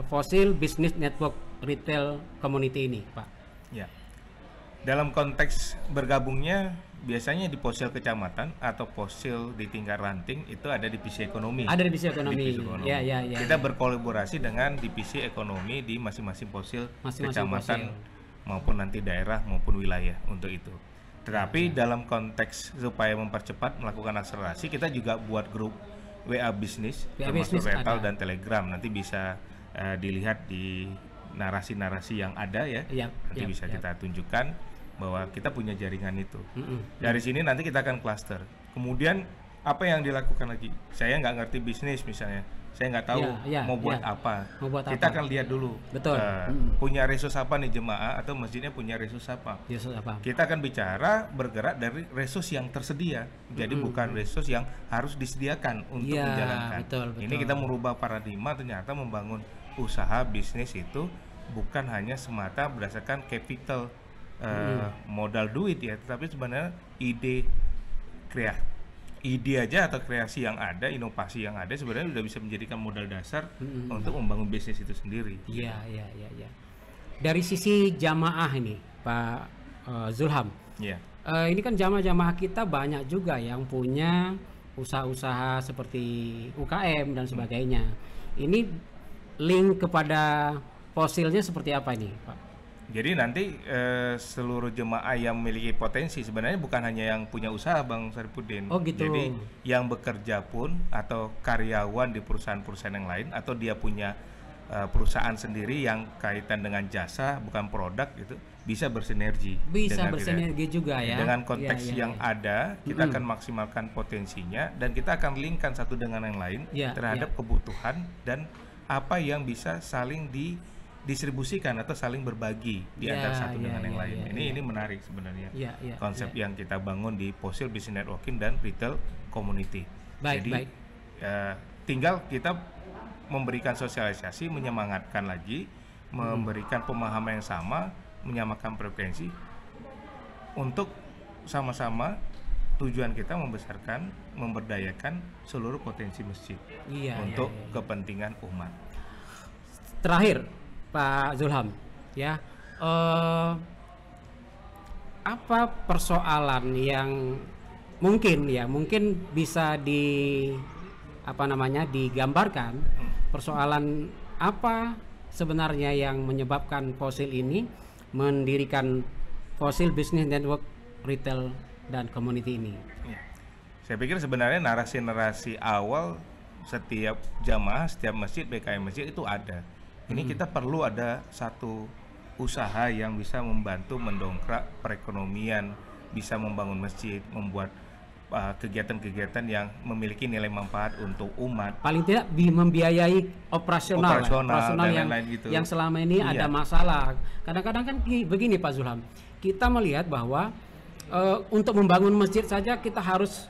Fosil Business Network Retail Community ini, Pak? Ya, dalam konteks bergabungnya biasanya di Fosil kecamatan atau Fosil di tingkat ranting itu ada divisi ekonomi. Ada divisi ekonomi. Ya. Kita berkolaborasi dengan divisi ekonomi di masing-masing Fosil kecamatan maupun nanti daerah maupun wilayah untuk itu. Tetapi dalam konteks supaya mempercepat melakukan akselerasi, kita juga buat grup WA bisnis, termasuk Retal dan Telegram. Nanti bisa dilihat di narasi-narasi yang ada ya. Nanti bisa kita tunjukkan bahwa kita punya jaringan itu. Dari sini nanti kita akan cluster. Kemudian apa yang dilakukan lagi? Saya nggak ngerti bisnis misalnya, saya nggak tahu mau buat apa. Kita akan lihat dulu. Betul. Punya resource apa nih jemaah atau masjidnya punya resource apa? Kita akan bicara bergerak dari resource yang tersedia. Jadi bukan resource yang harus disediakan untuk menjalankan. Betul. Ini kita merubah paradigma, ternyata membangun usaha bisnis itu bukan hanya semata berdasarkan capital modal duit ya, tetapi sebenarnya ide aja atau kreasi yang ada, inovasi yang ada sebenarnya sudah bisa menjadikan modal dasar untuk membangun bisnis itu sendiri. Iya. Dari sisi jamaah ini, Pak Zulham, ini kan jamaah kita banyak juga yang punya usaha-usaha seperti UKM dan sebagainya. Ini link kepada fosilnya seperti apa ini, Pak? Jadi nanti seluruh jemaah yang memiliki potensi sebenarnya bukan hanya yang punya usaha, Bang Saripudin. Oh gitu. Jadi yang bekerja pun atau karyawan di perusahaan-perusahaan yang lain atau dia punya perusahaan sendiri yang kaitan dengan jasa bukan produk gitu bisa bersinergi. Bisa bersinergi juga ya. Dengan konteks yang ada kita akan maksimalkan potensinya dan kita akan linkkan satu dengan yang lain terhadap kebutuhan dan apa yang bisa saling didistribusikan atau saling berbagi di antara satu dengan yang lain. Ini menarik sebenarnya konsep yang kita bangun di Fossil Business Networking dan Retail Community. Jadi tinggal kita memberikan sosialisasi, menyemangatkan lagi, memberikan pemahaman yang sama, menyamakan frekuensi untuk sama-sama tujuan kita membesarkan, memberdayakan seluruh potensi masjid untuk kepentingan umat. Terakhir, Pak Zulham, ya, apa persoalan yang mungkin bisa digambarkan, persoalan apa sebenarnya yang menyebabkan Fossil ini mendirikan Fossil Business Network Retail dan Community ini? Saya pikir sebenarnya narasi-narasi awal setiap jamaah, setiap masjid, BKM masjid itu ada. Ini kita perlu ada satu usaha yang bisa membantu mendongkrak perekonomian, bisa membangun masjid, membuat kegiatan-kegiatan yang memiliki nilai manfaat untuk umat. Paling tidak membiayai operasional yang selama ini ada masalah. Kadang-kadang kan begini Pak Zulham, kita melihat bahwa untuk membangun masjid saja kita harus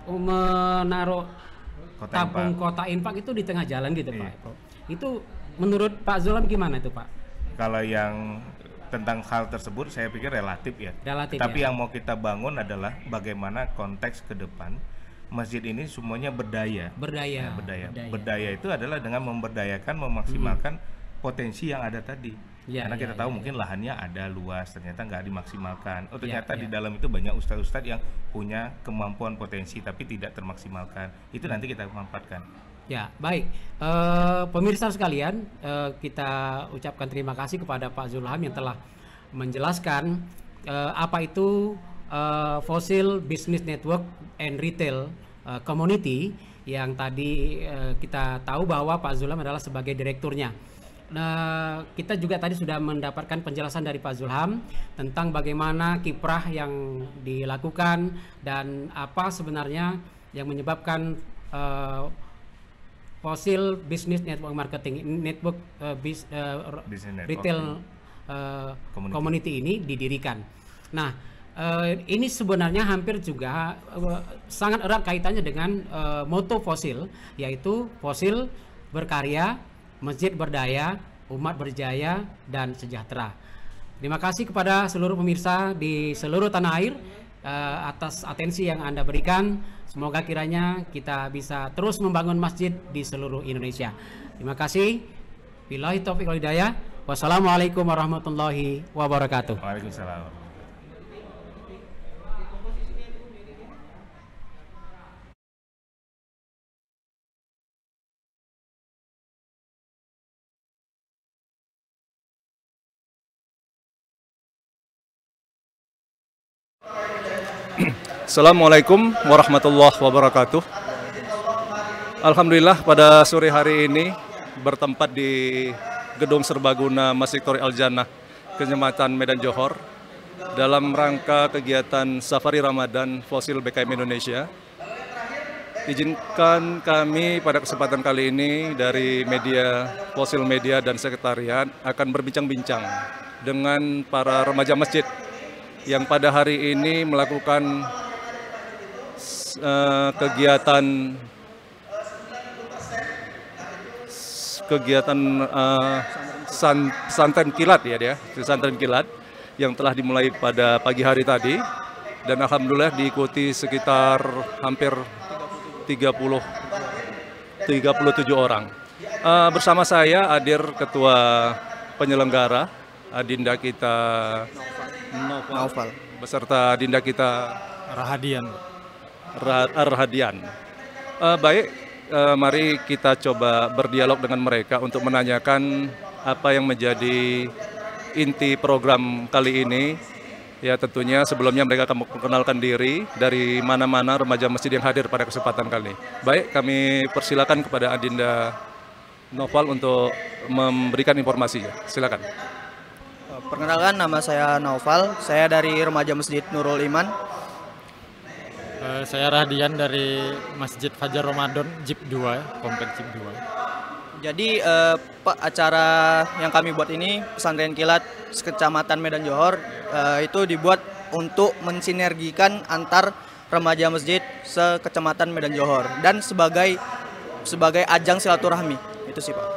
menaruh tabung kota infak itu di tengah jalan gitu Pak. Itu menurut Pak Zulham gimana itu Pak? Kalau yang tentang hal tersebut saya pikir relatif ya. Tapi yang mau kita bangun adalah bagaimana konteks ke depan masjid ini semuanya berdaya. Berdaya itu adalah dengan memberdayakan, memaksimalkan potensi yang ada tadi. Karena kita tahu mungkin lahannya ada luas, ternyata nggak dimaksimalkan. Ternyata di dalam itu banyak ustadz-ustadz yang punya kemampuan potensi tapi tidak termaksimalkan. Itu nanti kita manfaatkan. Ya, baik. Pemirsa sekalian, kita ucapkan terima kasih kepada Pak Zulham yang telah menjelaskan apa itu Fossil Business Network and Retail Community yang tadi kita tahu bahwa Pak Zulham adalah sebagai direkturnya. Nah, kita juga tadi sudah mendapatkan penjelasan dari Pak Zulham tentang bagaimana kiprah yang dilakukan dan apa sebenarnya yang menyebabkan Fossil Business Network Marketing Network Retail Community ini didirikan. Nah, ini sebenarnya hampir juga sangat erat kaitannya dengan moto Fossil, yaitu Fossil berkarya, masjid berdaya, umat berjaya dan sejahtera. Terima kasih kepada seluruh pemirsa di seluruh tanah air atas atensi yang Anda berikan. Semoga kiranya kita bisa terus membangun masjid di seluruh Indonesia. Terima kasih. Billahi taufiq wal hidayah. Wassalamualaikum warahmatullahi wabarakatuh. Waalaikumsalam. Assalamualaikum warahmatullahi wabarakatuh. Alhamdulillah pada sore hari ini bertempat di Gedung Serbaguna Masjid Tori Al Jannah, Kecamatan Medan Johor, dalam rangka kegiatan Safari Ramadan Fossil BKM Indonesia Izinkan kami pada kesempatan kali ini dari media, Fosil Media dan Sekretariat akan berbincang-bincang dengan para remaja masjid yang pada hari ini melakukan kegiatan pesantren kilat pesantren kilat yang telah dimulai pada pagi hari tadi, dan alhamdulillah diikuti sekitar hampir 37 orang. Bersama saya hadir Ketua Penyelenggara Adinda kita Naufal beserta Adinda kita Rahadian. Baik, mari kita coba berdialog dengan mereka untuk menanyakan apa yang menjadi inti program kali ini. Ya, tentunya sebelumnya mereka akan memperkenalkan diri dari mana-mana remaja masjid yang hadir pada kesempatan kali ini. Baik, kami persilakan kepada Adinda Naufal untuk memberikan informasinya. Silakan. Perkenalkan, nama saya Naufal, saya dari remaja Masjid Nurul Iman. Saya Rahadian dari Masjid Fajar Ramadan JIP 2, Komplek JIP 2. Jadi Pak, acara yang kami buat ini pesantren kilat Kecamatan Medan Johor itu dibuat untuk mensinergikan antar remaja masjid se-Kecamatan Medan Johor dan sebagai ajang silaturahmi. Itu sih, Pak.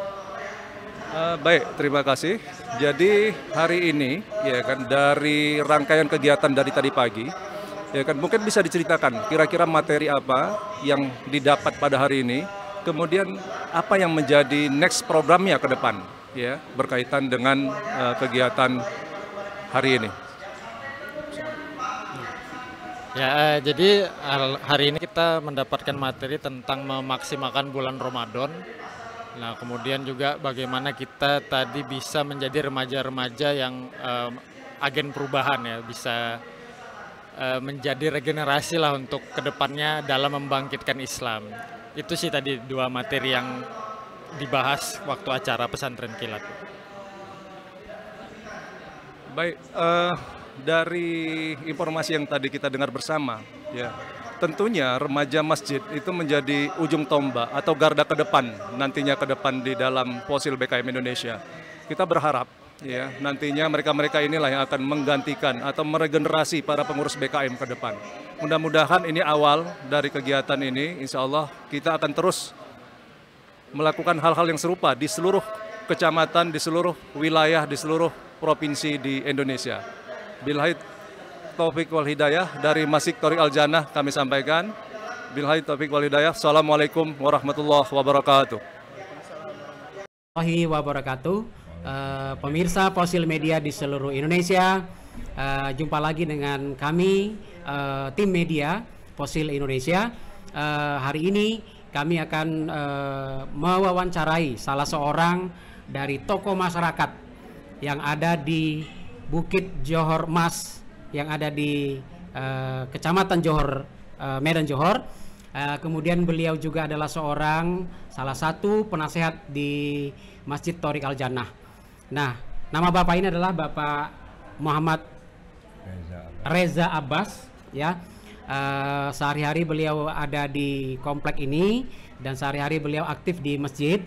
Baik, terima kasih. Jadi hari ini ya kan, dari rangkaian kegiatan dari tadi pagi ya kan, mungkin bisa diceritakan kira-kira materi apa yang didapat pada hari ini, kemudian apa yang menjadi next programnya ke depan ya berkaitan dengan kegiatan hari ini. Ya, jadi hari ini kita mendapatkan materi tentang memaksimalkan bulan Ramadan. Nah, kemudian juga bagaimana kita tadi bisa menjadi remaja-remaja yang agen perubahan ya, bisa menjadi regenerasi lah untuk kedepannya dalam membangkitkan Islam. Itu sih tadi dua materi yang dibahas waktu acara pesantren kilat. Baik, dari informasi yang tadi kita dengar bersama, ya tentunya remaja masjid itu menjadi ujung tombak atau garda ke depan nantinya ke depan di dalam Fosil BKM Indonesia. Kita berharap ya nantinya mereka-mereka inilah yang akan menggantikan atau meregenerasi para pengurus BKM ke depan. Mudah-mudahan ini awal dari kegiatan ini, insya Allah kita akan terus melakukan hal-hal yang serupa di seluruh kecamatan, di seluruh wilayah, di seluruh provinsi di Indonesia. Billahi taufik wal hidayah, dari Masjid Thoriq Al Jannah kami sampaikan. Billahi taufik wal hidayah. Assalamualaikum warahmatullahi wabarakatuh. Pemirsa Fosil Media di seluruh Indonesia, jumpa lagi dengan kami, tim media Fosil Indonesia. Hari ini kami akan mewawancarai salah seorang dari tokoh masyarakat yang ada di Bukit Johor Mas, yang ada di Kecamatan Johor, Medan Johor. Kemudian beliau juga adalah salah satu penasehat di Masjid Thoriq Al Jannah. Nah, nama Bapak ini adalah Bapak Muhammad Reza Abbas, ya. Sehari-hari beliau ada di komplek ini dan sehari-hari beliau aktif di masjid.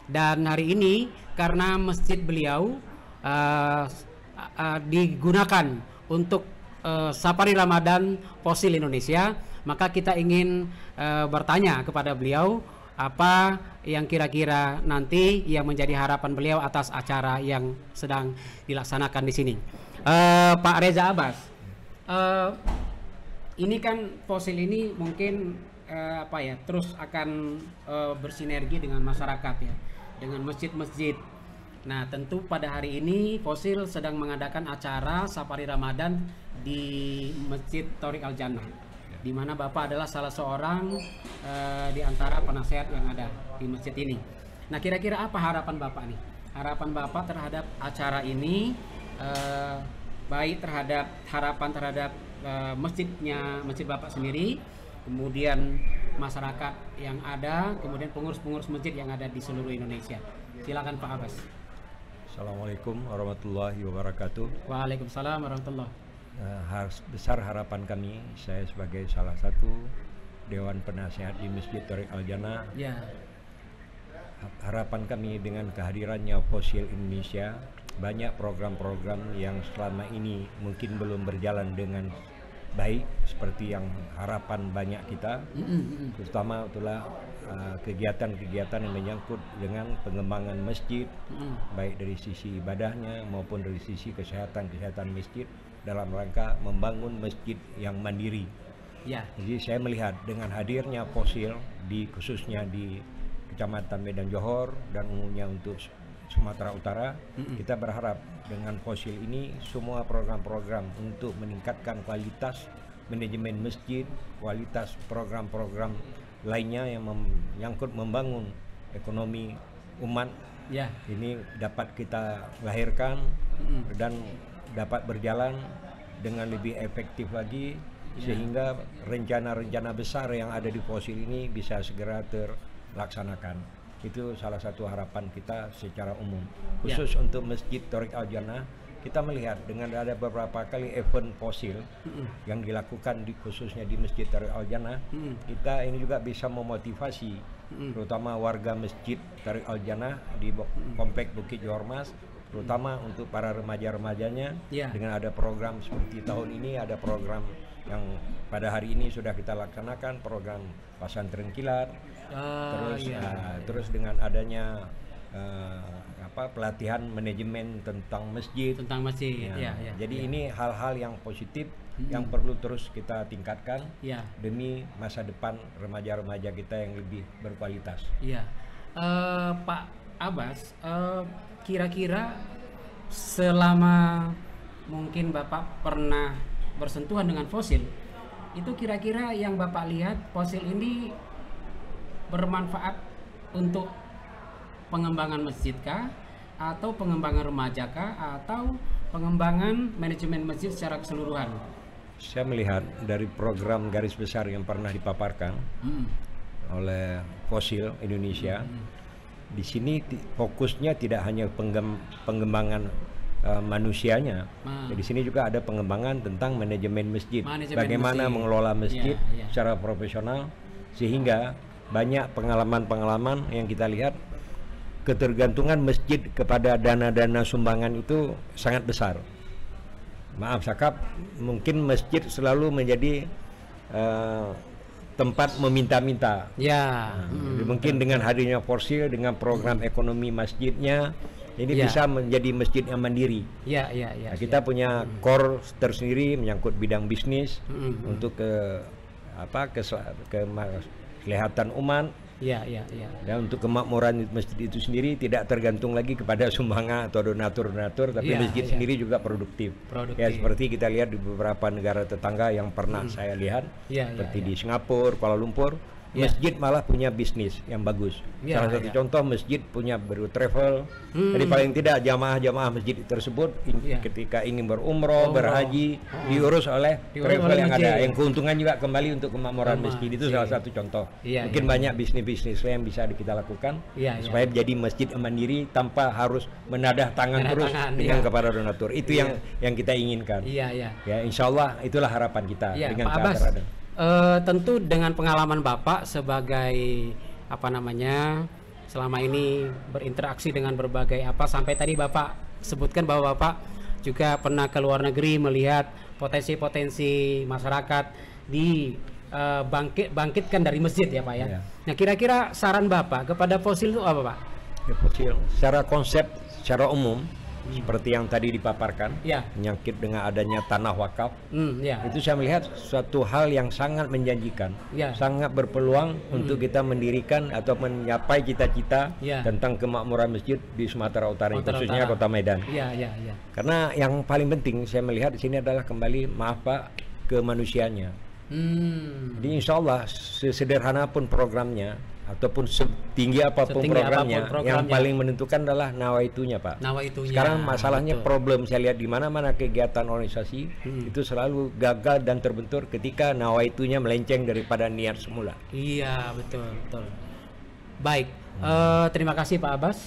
Dan hari ini karena masjid beliau digunakan untuk Safari Ramadan Fosil Indonesia, maka kita ingin bertanya kepada beliau apa yang kira-kira nanti yang menjadi harapan beliau atas acara yang sedang dilaksanakan di sini. Pak Reza Abbas, ini kan Fosil ini mungkin terus akan bersinergi dengan masyarakat ya, dengan masjid-masjid. Nah, tentu pada hari ini Fosil sedang mengadakan acara Safari Ramadan di Masjid Thoriq Al Jannah, di mana Bapak adalah salah seorang di antara penasehat yang ada di masjid ini. Nah, kira-kira apa harapan Bapak nih? Harapan Bapak terhadap acara ini, baik terhadap harapan terhadap masjid Bapak sendiri, kemudian masyarakat yang ada, kemudian pengurus-pengurus masjid yang ada di seluruh Indonesia. Silakan Pak Abbas. Assalamualaikum warahmatullahi wabarakatuh. Waalaikumsalam warahmatullahi. Besar harapan kami, saya sebagai salah satu Dewan Penasehat di Masjid Thariq Al-Jannah. Ya. Harapan kami dengan kehadirannya Fosil Indonesia, banyak program-program yang selama ini mungkin belum berjalan dengan baik seperti yang harapan banyak kita, terutama itulah kegiatan-kegiatan yang menyangkut dengan pengembangan masjid, baik dari sisi ibadahnya maupun dari sisi kesehatan masjid dalam rangka membangun masjid yang mandiri. Ya. Jadi saya melihat dengan hadirnya Fosil khususnya di Kecamatan Medan Johor dan umumnya untuk Sumatera Utara, kita berharap dengan Fosil ini semua program-program untuk meningkatkan kualitas manajemen masjid, kualitas program-program lainnya yang menyangkut membangun ekonomi umat, ini dapat kita lahirkan dan dapat berjalan dengan lebih efektif lagi, sehingga rencana-rencana besar yang ada di Fosil ini bisa segera terlaksanakan. Itu salah satu harapan kita secara umum. Khusus untuk Masjid Thariq Al-Jannah, kita melihat dengan ada beberapa kali event Fosil yang dilakukan khususnya di Masjid Thariq Al-Jannah, kita ini juga bisa memotivasi terutama warga Masjid Thariq Al-Jannah di Komplek Bukit Johor Mas, terutama untuk para remaja-remajanya, dengan ada program seperti tahun ini, ada program yang pada hari ini sudah kita laksanakan, program Pesantren Kilat, terus dengan adanya pelatihan manajemen tentang masjid. Jadi ini hal-hal yang positif yang perlu terus kita tingkatkan demi masa depan remaja-remaja kita yang lebih berkualitas. Pak Abbas, kira-kira selama mungkin Bapak pernah bersentuhan dengan Fosil, itu kira-kira yang Bapak lihat Fosil ini bermanfaat untuk pengembangan masjid kah, atau pengembangan remaja kah, atau pengembangan manajemen masjid secara keseluruhan? Saya melihat dari program garis besar yang pernah dipaparkan oleh Fosil Indonesia, di sini fokusnya tidak hanya pengembangan manusianya. Di sini juga ada pengembangan tentang manajemen masjid, bagaimana mengelola masjid secara profesional, sehingga banyak pengalaman-pengalaman yang kita lihat ketergantungan masjid kepada dana-dana sumbangan itu sangat besar. Maaf Sakap, mungkin masjid selalu menjadi tempat meminta-minta. Mungkin dengan hadirnya Fosil, dengan program ekonomi masjidnya, ini bisa menjadi masjid yang mandiri. Kita punya core tersendiri menyangkut bidang bisnis untuk kesehatan umat. Dan untuk kemakmuran masjid itu sendiri tidak tergantung lagi kepada sumbangan atau donatur-donatur, tapi masjid sendiri juga produktif. Ya seperti kita lihat di beberapa negara tetangga yang pernah saya lihat, seperti di Singapura, Kuala Lumpur, masjid malah punya bisnis yang bagus. Salah satu contoh, masjid punya beru travel. Jadi paling tidak jamaah-jamaah masjid tersebut ketika ingin berumroh, berhaji, diurus oleh travel yang ada. Yang keuntungan juga kembali untuk kemakmuran masjid. Itu salah satu contoh. Mungkin banyak bisnis-bisnis yang bisa kita lakukan supaya jadi masjid yang mandiri tanpa harus menadah tangan terus dengan kepada donatur. Itu yang kita inginkan. Ya, insya Allah itulah harapan kita dengan Pak Abbas. Tentu dengan pengalaman Bapak sebagai selama ini berinteraksi dengan berbagai sampai tadi Bapak sebutkan bahwa Bapak juga pernah ke luar negeri melihat potensi-potensi masyarakat bangkitkan dari masjid ya Pak ya. Nah kira-kira saran Bapak kepada Fosil itu apa Pak? Fosil secara konsep, secara umum seperti yang tadi dipaparkan, menyangkut dengan adanya tanah wakaf, itu saya melihat suatu hal yang sangat menjanjikan, sangat berpeluang untuk kita mendirikan atau mencapai cita-cita tentang kemakmuran masjid di Sumatera Utara, khususnya Kota Medan. Karena yang paling penting saya melihat di sini adalah kembali, maaf Pak, ke manusianya. Jadi insya Allah sesederhana pun programnya ataupun setinggi apapun programnya, yang paling menentukan adalah nawaitunya Pak. Sekarang masalahnya problem saya lihat di mana-mana kegiatan organisasi itu selalu gagal dan terbentur ketika nawaitunya melenceng daripada niat semula. Iya betul. Baik, terima kasih Pak Abbas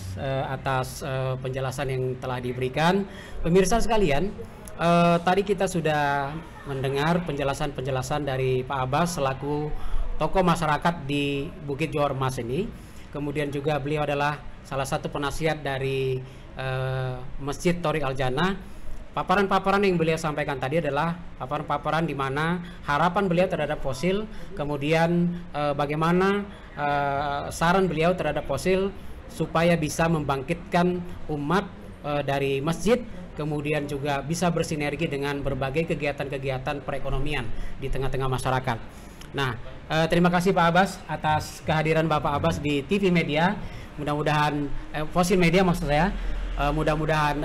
atas penjelasan yang telah diberikan. Pemirsa sekalian, tadi kita sudah mendengar penjelasan-penjelasan dari Pak Abbas selaku tokoh masyarakat di Bukit Johor Mas ini. Kemudian juga beliau adalah salah satu penasihat dari Masjid Thoriq Al-Jannah. Paparan-paparan yang beliau sampaikan tadi adalah paparan-paparan di mana harapan beliau terhadap fosil, kemudian bagaimana saran beliau terhadap fosil supaya bisa membangkitkan umat dari masjid, kemudian juga bisa bersinergi dengan berbagai kegiatan-kegiatan perekonomian di tengah-tengah masyarakat. Nah, terima kasih Pak Abbas atas kehadiran Bapak Abbas di TV Media. Mudah-mudahan Fosil Media maksud saya. Mudah-mudahan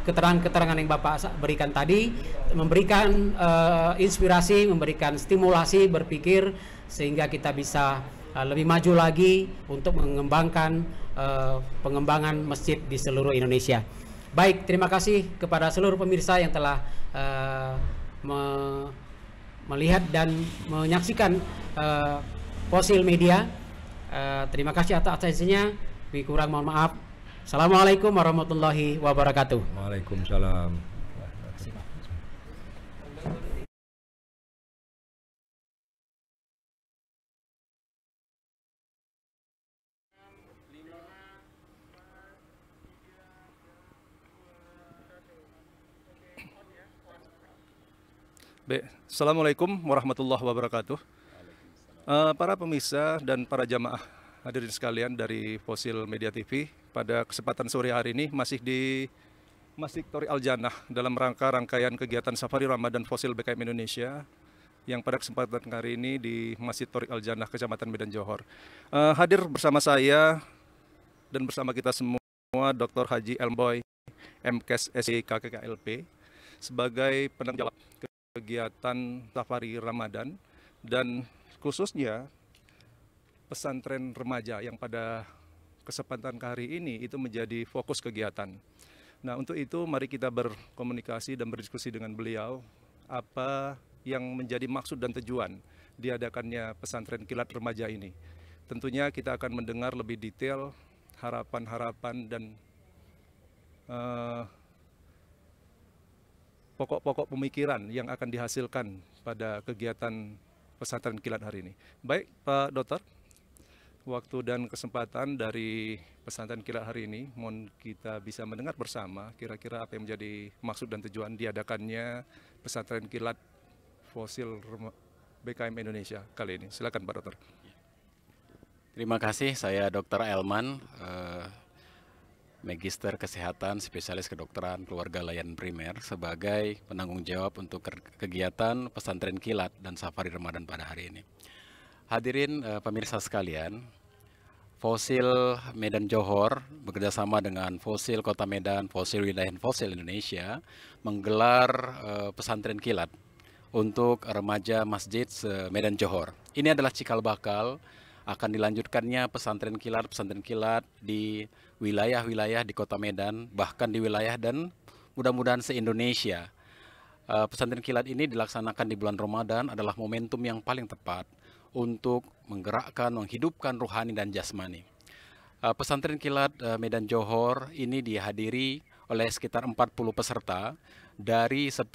keterangan-keterangan yang Bapak berikan tadi memberikan inspirasi, memberikan stimulasi berpikir sehingga kita bisa lebih maju lagi untuk mengembangkan pengembangan masjid di seluruh Indonesia. Baik, terima kasih kepada seluruh pemirsa yang telah melihat dan menyaksikan Fosil Media. Terima kasih atas atensinya. Kurang mohon maaf. Assalamualaikum warahmatullahi wabarakatuh. Waalaikumsalam. Baik, Assalamualaikum warahmatullahi wabarakatuh. Para pemirsa dan para jamaah hadirin sekalian dari Fosil Media TV, pada kesempatan sore hari ini masih di Masjid Thoriq Al-Jannah dalam rangkaian kegiatan Safari Ramadan Fosil BKM Indonesia yang pada kesempatan hari ini di Masjid Thoriq Al-Jannah, Kecamatan Medan Johor. Hadir bersama saya dan bersama kita semua Dr. Haji Elmboy, MKes SI KKKLP, sebagai penanggung jawab kegiatan Safari Ramadan dan khususnya pesantren remaja yang pada kesempatan hari ini itu menjadi fokus kegiatan. Nah, untuk itu mari kita berkomunikasi dan berdiskusi dengan beliau apa yang menjadi maksud dan tujuan diadakannya pesantren kilat remaja ini. Tentunya kita akan mendengar lebih detail harapan-harapan dan pokok-pokok pemikiran yang akan dihasilkan pada kegiatan pesantren kilat hari ini. Baik, Pak Dokter, waktu dan kesempatan dari pesantren kilat hari ini, mohon kita bisa mendengar bersama kira-kira apa yang menjadi maksud dan tujuan diadakannya pesantren kilat Fosil BKM Indonesia kali ini. Silakan Pak Dokter. Terima kasih, saya Dr. Elman, Magister Kesehatan, Spesialis Kedokteran Keluarga Layanan Primer sebagai penanggung jawab untuk kegiatan pesantren kilat dan safari Ramadan pada hari ini. Hadirin pemirsa sekalian, Fosil Medan Johor bekerjasama dengan Fosil Kota Medan, Fosil Wilayah Fosil Indonesia menggelar pesantren kilat untuk remaja Masjid Medan Johor. Ini adalah cikal bakal akan dilanjutkannya pesantren kilat di wilayah-wilayah di Kota Medan, bahkan di wilayah dan mudah-mudahan se-Indonesia. Pesantren kilat ini dilaksanakan di bulan Ramadan adalah momentum yang paling tepat untuk menggerakkan, menghidupkan rohani dan jasmani. Pesantren kilat Medan Johor ini dihadiri oleh sekitar 40 peserta dari 10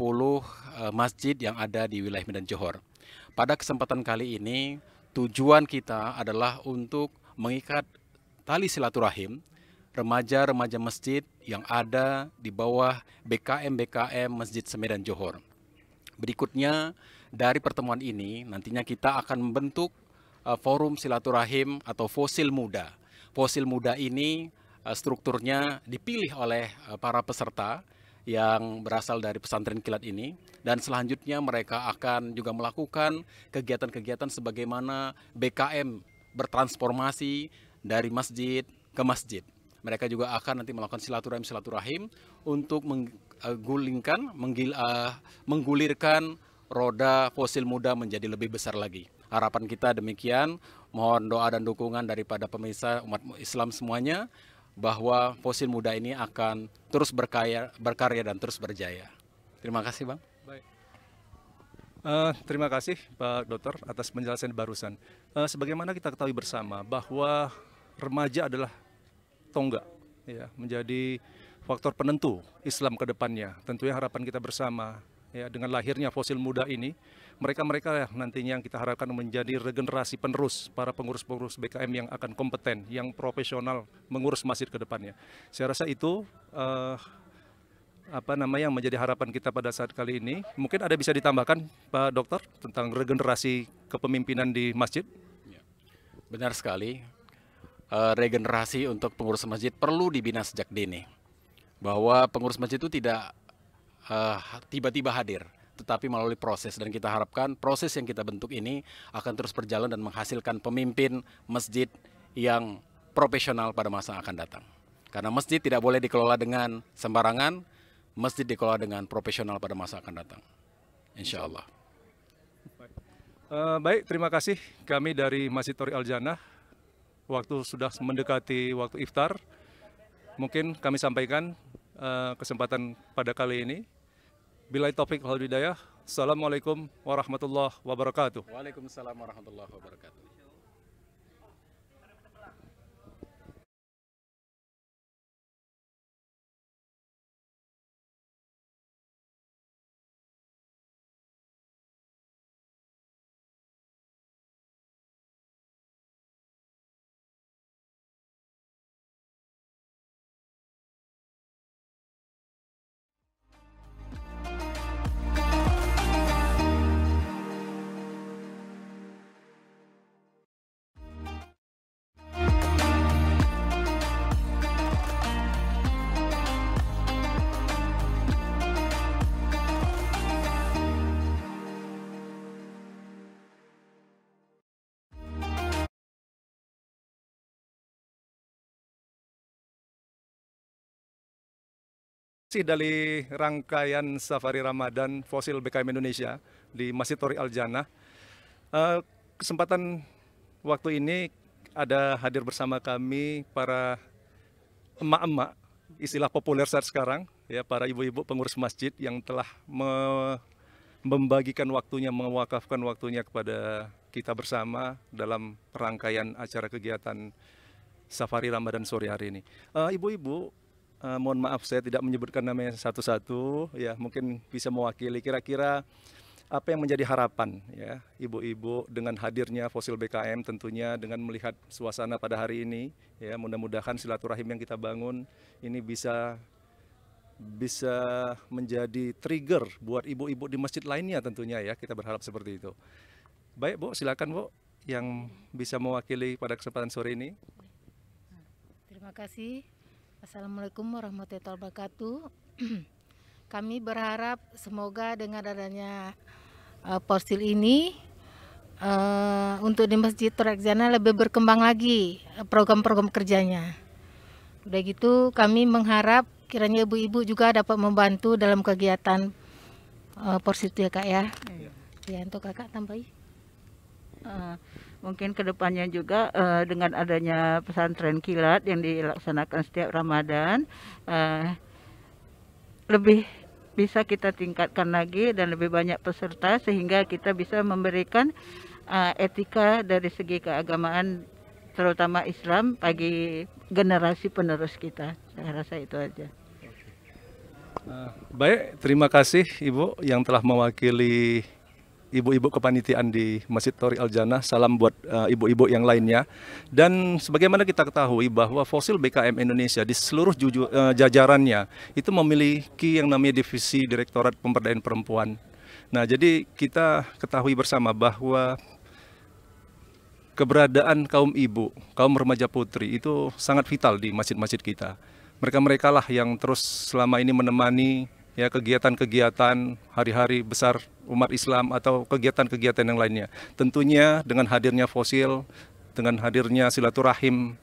masjid yang ada di wilayah Medan Johor. Pada kesempatan kali ini, tujuan kita adalah untuk mengikat tali silaturahim remaja-remaja masjid yang ada di bawah BKM Masjid Medan Johor. Berikutnya, dari pertemuan ini nantinya kita akan membentuk forum silaturahim atau fosil muda. Fosil muda ini strukturnya dipilih oleh para peserta yang berasal dari pesantren kilat ini, dan selanjutnya mereka akan juga melakukan kegiatan-kegiatan sebagaimana BKM bertransformasi dari masjid ke masjid. Mereka juga akan nanti melakukan silaturahim untuk menggulirkan roda fosil muda menjadi lebih besar lagi. Harapan kita demikian, mohon doa dan dukungan daripada pemirsa umat Islam semuanya bahwa fosil muda ini akan terus berkarya dan terus berjaya. Terima kasih, Bang. Baik. Terima kasih Pak Dokter atas penjelasan barusan. Sebagaimana kita ketahui bersama bahwa remaja adalah tonggak, ya, menjadi faktor penentu Islam ke depannya. Tentunya harapan kita bersama, ya dengan lahirnya fosil muda ini, mereka-mereka nantinya yang kita harapkan menjadi regenerasi penerus para pengurus-pengurus BKM yang akan kompeten, yang profesional mengurus masjid ke depannya. Saya rasa itu yang menjadi harapan kita pada saat kali ini. Mungkin ada bisa ditambahkan Pak Dokter tentang regenerasi kepemimpinan di masjid? Benar sekali. Regenerasi untuk pengurus masjid perlu dibina sejak dini. Bahwa pengurus masjid itu tidak tiba-tiba hadir, tetapi melalui proses, dan kita harapkan proses yang kita bentuk ini akan terus berjalan dan menghasilkan pemimpin masjid yang profesional pada masa yang akan datang. Karena masjid tidak boleh dikelola dengan sembarangan, masjid dikelola dengan profesional pada masa akan datang. Insya Allah. Baik, terima kasih kami dari Masjid Thori Al Jannah. Waktu sudah mendekati waktu iftar. Mungkin kami sampaikan kesempatan pada kali ini. Billahi taufik wal hidayah. Assalamualaikum warahmatullahi wabarakatuh. Waalaikumsalam warahmatullahi wabarakatuh. Dari rangkaian Safari Ramadan Fosil BKM Indonesia di Masjid Thori Al Jannah. Kesempatan waktu ini ada hadir bersama kami para emak-emak, istilah populer saat sekarang, ya, para ibu-ibu pengurus masjid yang telah membagikan waktunya, mewakafkan waktunya kepada kita bersama dalam rangkaian acara kegiatan Safari Ramadan sore hari ini. Ibu-ibu, mohon maaf saya tidak menyebutkan namanya satu-satu, ya, mungkin bisa mewakili kira-kira apa yang menjadi harapan, ya, ibu-ibu dengan hadirnya Fosil BKM, tentunya dengan melihat suasana pada hari ini, ya, mudah-mudahan silaturahim yang kita bangun ini bisa menjadi trigger buat ibu-ibu di masjid lainnya tentunya, ya, kita berharap seperti itu. Baik Bu, silakan Bu yang bisa mewakili pada kesempatan sore ini. Terima kasih. Assalamualaikum warahmatullahi wabarakatuh. Kami berharap semoga dengan adanya fosil ini untuk di Masjid Thori Al Jannah lebih berkembang lagi program-program kerjanya. Udah gitu kami mengharap kiranya ibu-ibu juga dapat membantu dalam kegiatan fosil itu ya Kak ya. Ya, untuk Kakak tambahi. Mungkin kedepannya juga dengan adanya pesantren kilat yang dilaksanakan setiap Ramadan, lebih bisa kita tingkatkan lagi dan lebih banyak peserta sehingga kita bisa memberikan etika dari segi keagamaan terutama Islam bagi generasi penerus kita. Saya rasa itu aja. Baik, terima kasih Ibu yang telah mewakili ibu-ibu kepanitiaan di Masjid Thori Al Jannah. Salam buat ibu-ibu yang lainnya. Dan sebagaimana kita ketahui bahwa Fosil BKM Indonesia di seluruh jajarannya itu memiliki yang namanya divisi Direktorat Pemberdayaan Perempuan. Nah, jadi kita ketahui bersama bahwa keberadaan kaum ibu, kaum remaja putri itu sangat vital di masjid-masjid kita. Mereka-mereka lah yang terus selama ini menemani, ya, kegiatan-kegiatan hari-hari besar umat Islam atau kegiatan-kegiatan yang lainnya. Tentunya dengan hadirnya fosil, dengan hadirnya silaturahim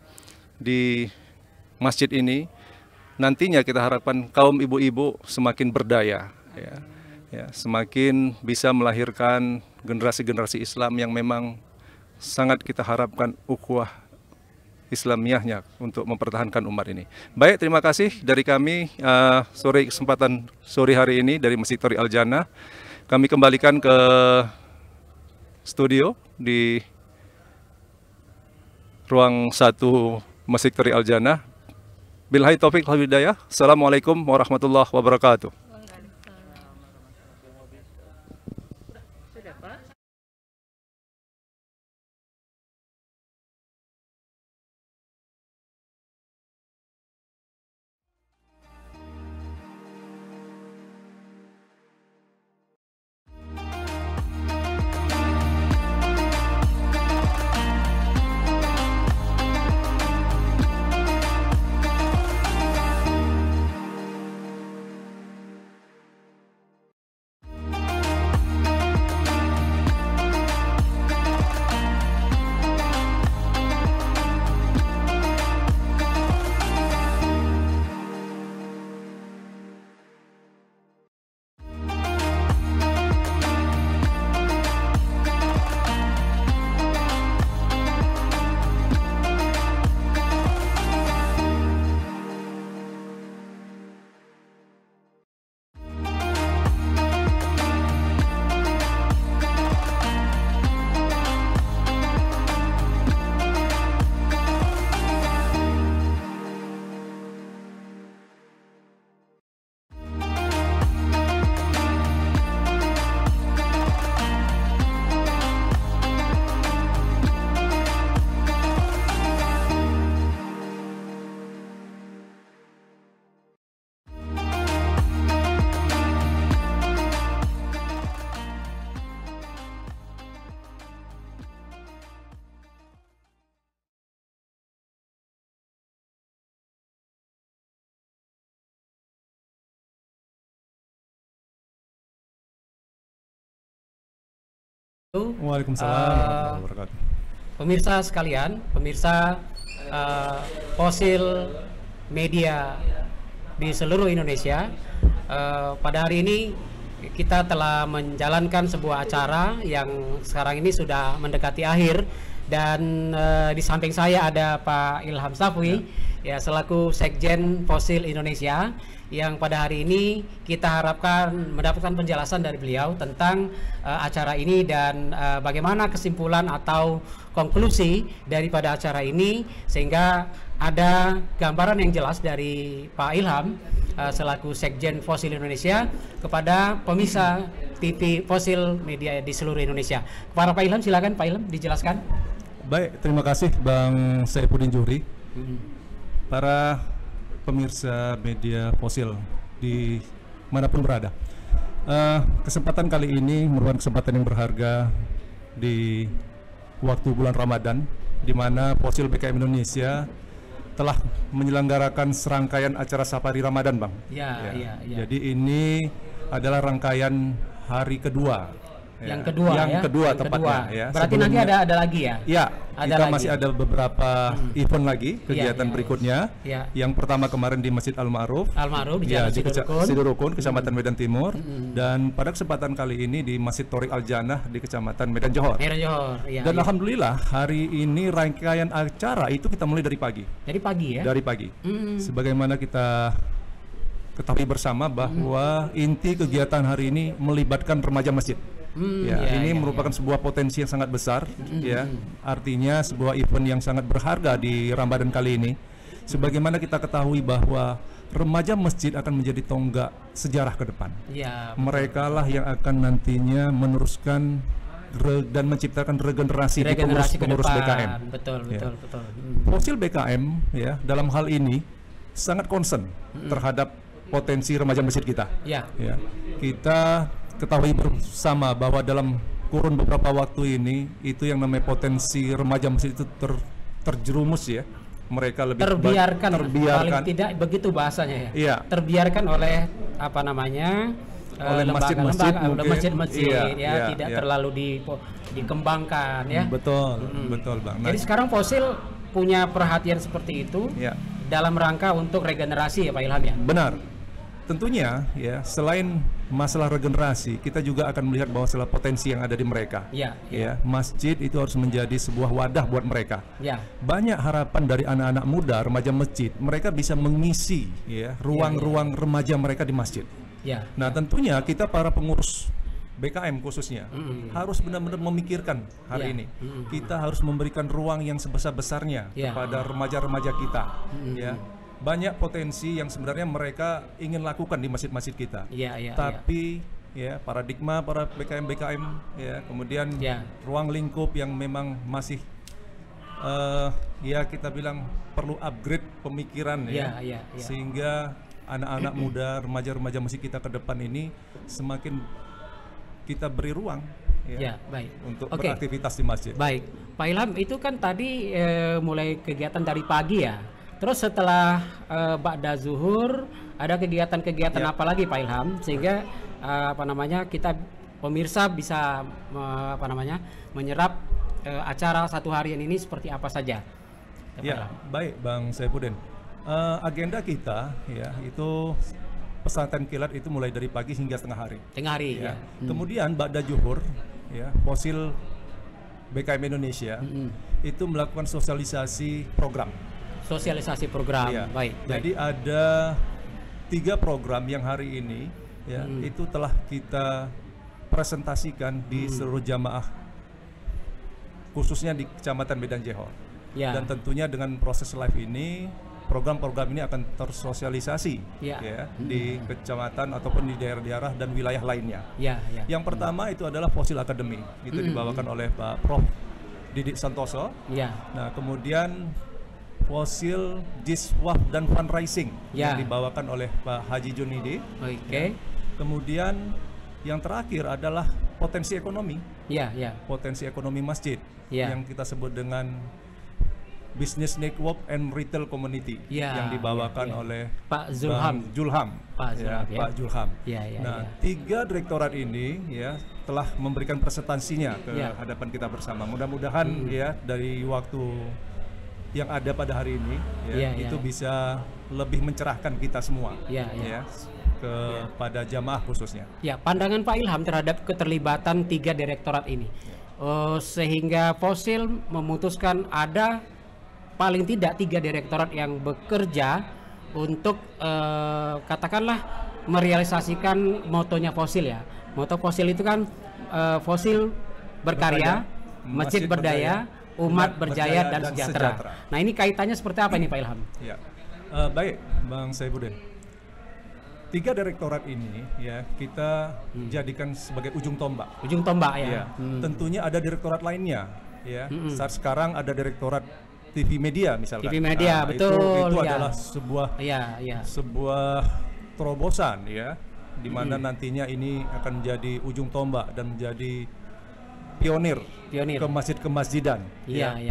di masjid ini, nantinya kita harapkan kaum ibu-ibu semakin berdaya, ya, semakin bisa melahirkan generasi-generasi Islam yang memang sangat kita harapkan ukhuwah Islamiyahnya untuk mempertahankan umat ini. Baik, terima kasih dari kami kesempatan sore hari ini dari Masjid Thori Al Jannah. Kami kembalikan ke studio di ruang 1 Masjid Thori Al Jannah. Billahi taufik wal hidayah. Assalamualaikum warahmatullahi wabarakatuh. Waalaikumsalam warahmatullahi wabarakatuh. Pemirsa sekalian, pemirsa Fosil Media di seluruh Indonesia, pada hari ini kita telah menjalankan sebuah acara yang sekarang ini sudah mendekati akhir, dan di samping saya ada Pak Ilham Safwi ya selaku Sekjen Fosil Indonesia, yang pada hari ini kita harapkan mendapatkan penjelasan dari beliau tentang acara ini dan bagaimana kesimpulan atau konklusi daripada acara ini, sehingga ada gambaran yang jelas dari Pak Ilham selaku Sekjen Fosil Indonesia kepada pemirsa TV Fosil Media di seluruh Indonesia. Kepada Pak Ilham, silakan Pak Ilham dijelaskan. Baik, terima kasih Bang Saifuddin Juhri. Para pemirsa media Fosil di manapun berada, kesempatan kali ini merupakan kesempatan yang berharga di waktu bulan Ramadan, di mana Fosil BKM Indonesia telah menyelenggarakan serangkaian acara Safari Ramadan, Bang. Ya. Jadi ini adalah rangkaian hari kedua. Yang kedua tepatnya. Ya. Berarti nanti ada lagi ya? Ya, kita masih ada beberapa event lagi, kegiatan berikutnya. Ya. Yang pertama kemarin di Masjid Al-Ma'ruf di Jalan Sidurukun, Kecamatan Medan Timur. Dan pada kesempatan kali ini di Masjid Thoriq Al-Jannah di Kecamatan Medan Johor. Dan alhamdulillah hari ini rangkaian acara itu kita mulai dari pagi. Dari pagi ya? Dari pagi. Sebagaimana kita ketahui bersama bahwa inti kegiatan hari ini melibatkan remaja masjid. Ini merupakan sebuah potensi yang sangat besar, ya. Artinya sebuah event yang sangat berharga di Ramadan kali ini. Sebagaimana kita ketahui bahwa remaja masjid akan menjadi tonggak sejarah ke depan. Mereka lah yang akan nantinya meneruskan dan menciptakan regenerasi di pengurus BKM. Betul. Fosil BKM ya dalam hal ini sangat concern terhadap potensi remaja masjid kita. Ya. Kita ketahui bersama bahwa dalam kurun beberapa waktu ini itu yang namanya potensi remaja masjid itu terjerumus ya. Mereka lebih terbiarkan. Paling tidak begitu bahasanya ya. Iya. Terbiarkan oleh apa namanya? Oleh masjid-masjid tidak terlalu dikembangkan ya. Betul Bang. Jadi sekarang Fosil punya perhatian seperti itu dalam rangka untuk regenerasi ya Pak Ilham ya. Benar. Tentunya ya selain masalah regenerasi, kita juga akan melihat bahwa salah potensi yang ada di mereka. Ya, masjid itu harus menjadi sebuah wadah buat mereka. Banyak harapan dari anak-anak muda, remaja masjid, mereka bisa mengisi ruang-ruang remaja mereka di masjid. Nah, tentunya kita para pengurus BKM khususnya harus benar-benar memikirkan hari ini. Kita harus memberikan ruang yang sebesar-besarnya kepada remaja-remaja kita. Banyak potensi yang sebenarnya mereka ingin lakukan di masjid-masjid kita. Tapi paradigma para BKM kemudian ruang lingkup yang memang masih kita bilang perlu upgrade pemikiran sehingga anak-anak muda, remaja-remaja masjid kita ke depan ini semakin kita beri ruang untuk beraktivitas di masjid. Baik, Pak Ilham, itu kan tadi mulai kegiatan dari pagi ya. Terus setelah ba'da zuhur ada kegiatan-kegiatan apa lagi Pak Ilham sehingga kita pemirsa bisa menyerap acara satu harian ini seperti apa saja? Baik Bang Saifuddin. Agenda kita itu pesantren kilat itu mulai dari pagi hingga tengah hari. Kemudian ba'da zuhur Fosil BKM Indonesia itu melakukan sosialisasi program. Baik. Jadi ada 3 program yang hari ini itu telah kita presentasikan di seluruh jamaah khususnya di Kecamatan Medan Johor. Dan tentunya dengan proses live ini program-program ini akan tersosialisasi di kecamatan ataupun di daerah-daerah dan wilayah lainnya. Yang pertama itu adalah Fosil Academy, itu dibawakan oleh Pak Prof Didik Santoso. Nah, kemudian Fosil Jiswaf dan Fundraising yang dibawakan oleh Pak Haji Junidi. Kemudian yang terakhir adalah potensi ekonomi. Potensi ekonomi masjid yang kita sebut dengan Business Network and Retail Community yang dibawakan oleh Pak Zulham. Pak Zulham. Nah, 3 direktorat ini ya telah memberikan presentasinya ke hadapan kita bersama. Mudah-mudahan ya dari waktu yang ada pada hari ini itu bisa lebih mencerahkan kita semua kepada jamaah khususnya. Ya, pandangan Pak Ilham terhadap keterlibatan 3 direktorat ini. Sehingga Fosil memutuskan ada paling tidak 3 direktorat yang bekerja untuk katakanlah merealisasikan motonya Fosil ya. Moto Fosil itu kan Fosil berkarya, masjid berdaya, umat berjaya dan sejahtera. Nah, ini kaitannya seperti apa ini Pak Ilham? Ya. Baik, Bang Saifuddin. 3 direktorat ini ya kita jadikan sebagai ujung tombak. Ujung tombak ya. Tentunya ada direktorat lainnya ya. Saat sekarang ada direktorat TV Media misalkan. TV Media, betul. Itu adalah sebuah terobosan ya, di mana nantinya ini akan menjadi ujung tombak dan menjadi pionir. Ke masjid-masjidan.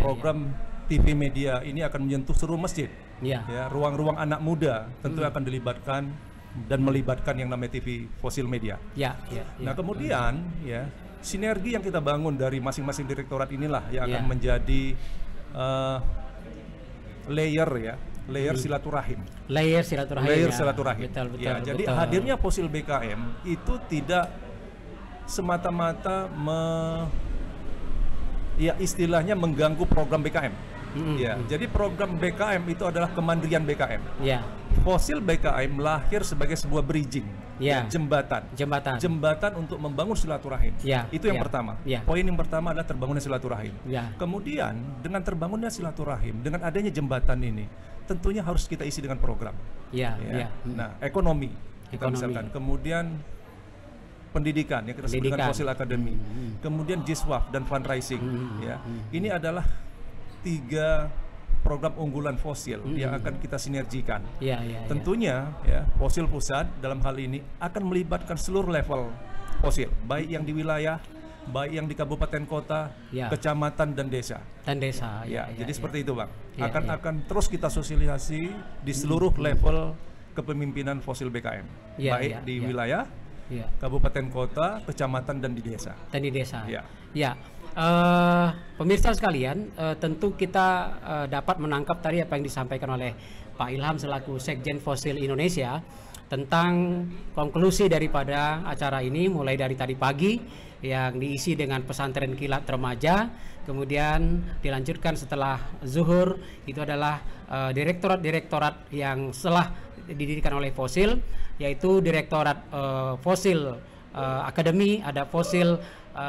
Program TV Media ini akan menyentuh seluruh masjid. Ya, ruang-ruang anak muda tentu akan dilibatkan dan melibatkan yang namanya TV Fosil Media. Nah, kemudian ya sinergi yang kita bangun dari masing-masing direktorat inilah yang akan menjadi layer silaturahim. Layer silaturahim. Betul, jadi hadirnya Fosil BKM itu tidak semata-mata istilahnya mengganggu program BKM. Jadi program BKM itu adalah kemandirian BKM. Fosil BKM lahir sebagai sebuah bridging, jembatan untuk membangun silaturahim. Itu yang pertama. Poin yang pertama adalah terbangunnya silaturahim. Kemudian dengan terbangunnya silaturahim, dengan adanya jembatan ini, tentunya harus kita isi dengan program. Nah, ekonomi kita misalkan, kemudian pendidikan yang kita sebut dengan Fosil Academy, kemudian Jiswaf dan fundraising. Ini adalah 3 program unggulan Fosil yang akan kita sinergikan. Tentunya ya Fosil Pusat dalam hal ini akan melibatkan seluruh level Fosil, baik yang di wilayah, baik yang di kabupaten kota, kecamatan dan desa. Jadi seperti itu, Bang. Akan terus kita sosialisasi di seluruh level kepemimpinan Fosil BKM, baik di wilayah, kabupaten kota, kecamatan dan di desa. Pemirsa sekalian, tentu kita dapat menangkap tadi apa yang disampaikan oleh Pak Ilham selaku Sekjen Fosil Indonesia tentang konklusi daripada acara ini, mulai dari tadi pagi yang diisi dengan pesantren kilat remaja, kemudian dilanjutkan setelah zuhur itu adalah direktorat-direktorat yang telah didirikan oleh Fosil, yaitu Direktorat Fosil Academy, ada Fosil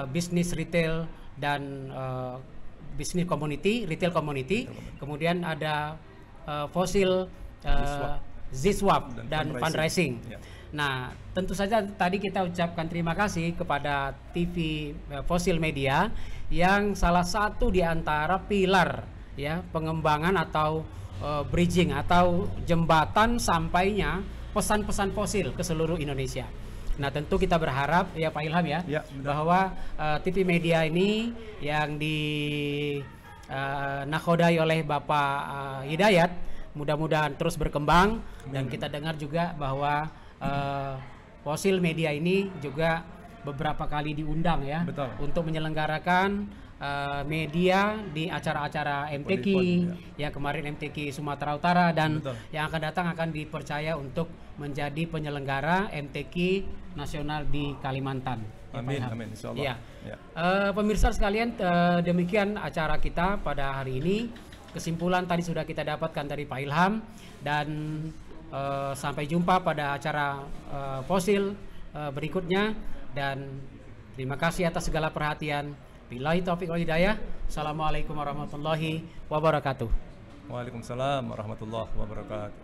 Business Retail dan Business Community, Retail Community, kemudian ada Fosil Jiswaf dan fundraising. Nah, tentu saja tadi kita ucapkan terima kasih kepada TV Fosil Media yang salah satu di antara pilar ya pengembangan atau bridging atau jembatan sampainya pesan-pesan Fosil ke seluruh Indonesia. Nah, tentu kita berharap ya Pak Ilham ya bahwa TV Media ini yang nakodai oleh Bapak Hidayat mudah-mudahan terus berkembang. Dan kita dengar juga bahwa Fosil Media ini juga beberapa kali diundang ya untuk menyelenggarakan media di acara-acara MTQ ya kemarin MTQ Sumatera Utara, dan yang akan datang akan dipercaya untuk menjadi penyelenggara MTQ nasional di Kalimantan. Amin, amin, insyaallah. Pemirsa sekalian, demikian acara kita pada hari ini. Kesimpulan tadi sudah kita dapatkan dari Pak Ilham, dan sampai jumpa pada acara Fosil berikutnya, dan terima kasih atas segala perhatian. Billahi taufiq wal hidayah. Assalamualaikum warahmatullahi wabarakatuh. Waalaikumsalam warahmatullahi wabarakatuh.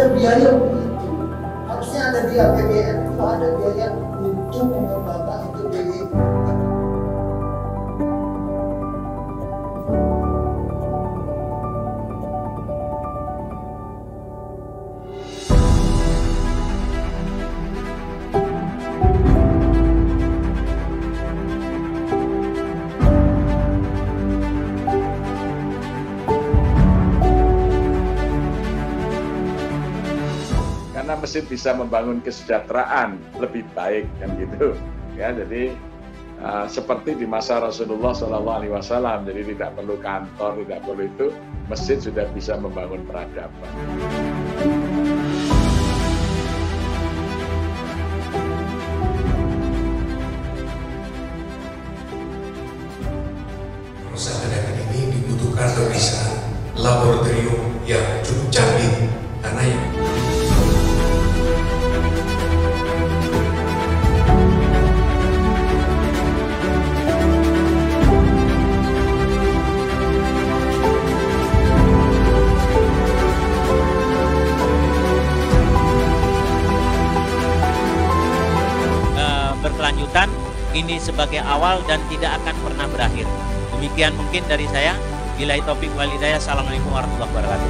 ada biaya untuk itu. Harusnya ada di APBN itu ada biaya untuk mengembangkan itu BI. Karena mesin bisa membangun kesejahteraan lebih baik kan gitu ya. Jadi seperti di masa Rasulullah SAW, jadi tidak perlu kantor, tidak perlu itu, mesin sudah bisa membangun peradaban. Proses ledakan ini dibutuhkan pemeriksaan laboratorium yang cukup canggih karena yang berkelanjutan, ini sebagai awal dan tidak akan pernah berakhir. Demikian mungkin dari saya. Billahi taufik wal hidayah. Assalamualaikum warahmatullahi wabarakatuh.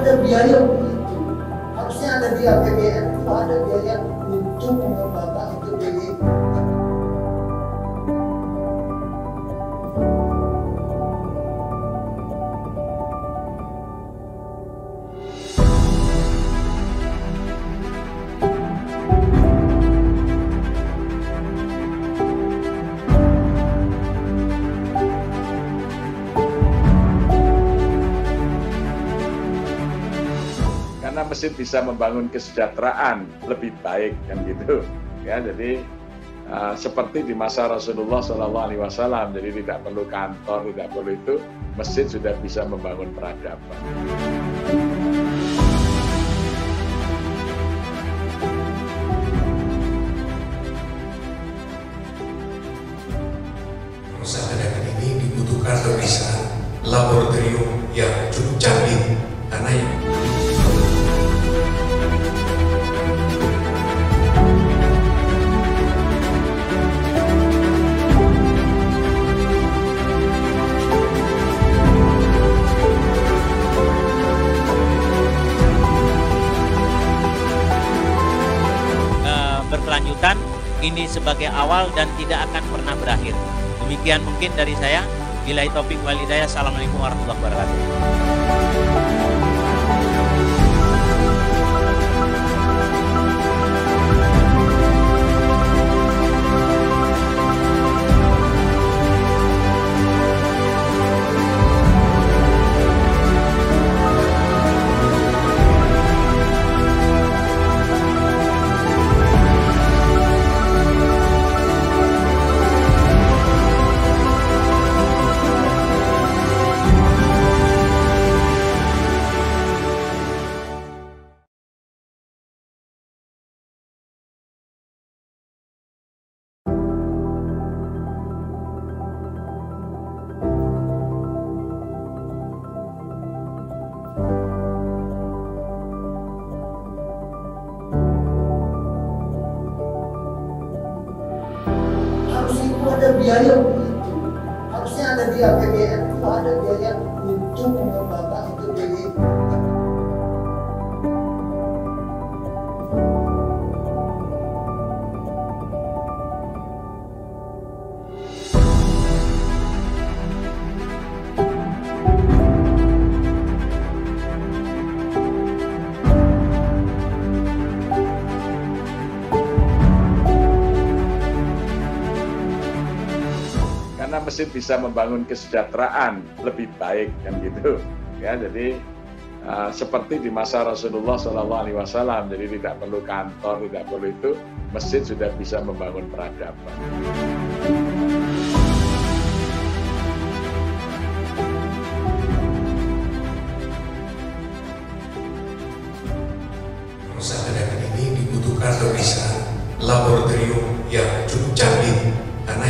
Ada biaya untuk itu. Harusnya ada di APBN itu ada biaya untuk mengembangkan itu BI. Karena mesin bisa membangun kesejahteraan lebih baik kan gitu ya. Jadi seperti di masa Rasulullah SAW, jadi tidak perlu kantor, tidak perlu itu, mesin sudah bisa membangun peradaban. proses ledakan ini dibutuhkan pemeriksaan laboratorium yang cukup canggih karena yang berkelanjutan, ini sebagai awal dan tidak akan pernah berakhir. Demikian mungkin dari saya. Billahi taufik wal hidayah. Assalamualaikum warahmatullahi wabarakatuh. Ada biaya untuk itu. Harusnya ada di APBN itu ada biaya untuk mengembangkan itu BI. masjid bisa membangun kesejahteraan lebih baik kan gitu ya. Jadi seperti di masa Rasulullah SAW, jadi tidak perlu kantor, tidak perlu itu, masjid sudah bisa membangun peradaban. Persalinan ini dibutuhkan pemeriksaan laboratorium yang cukup canggih karena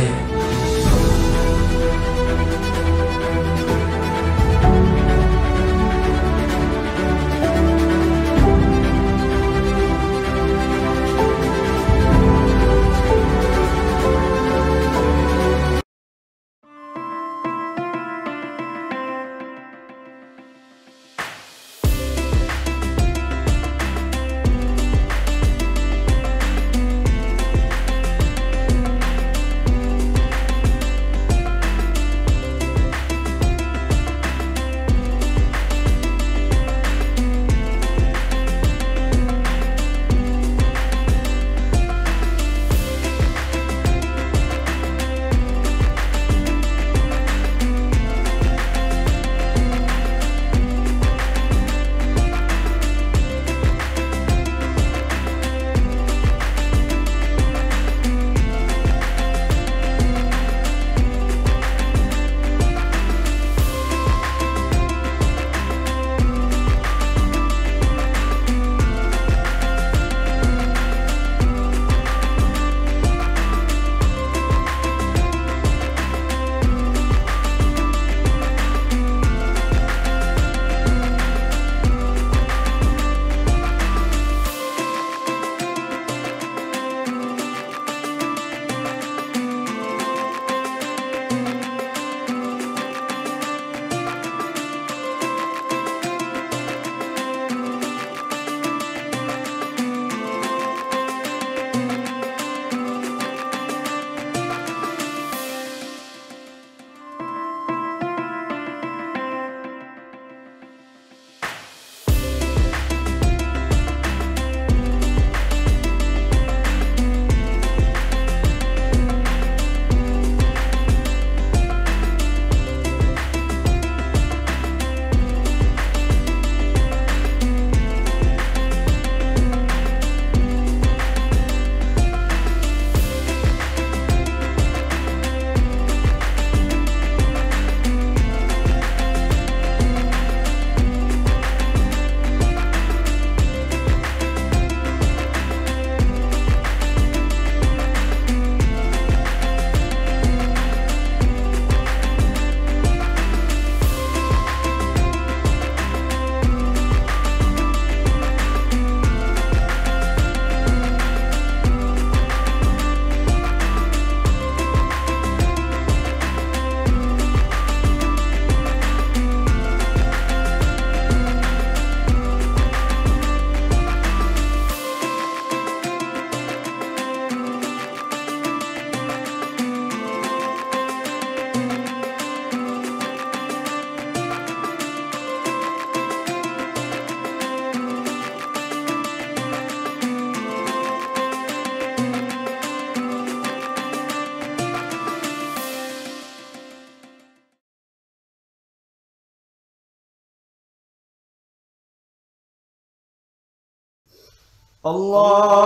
Allahu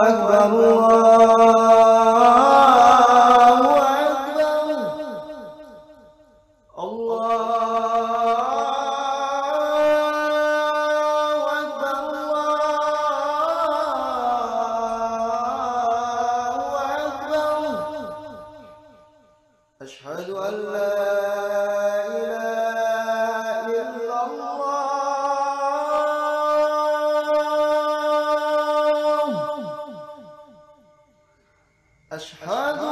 Akbar, Allahu Akbar, Allahu Akbar, Allahu Akbar. Asyhadu an la ilaha illallah. أشهد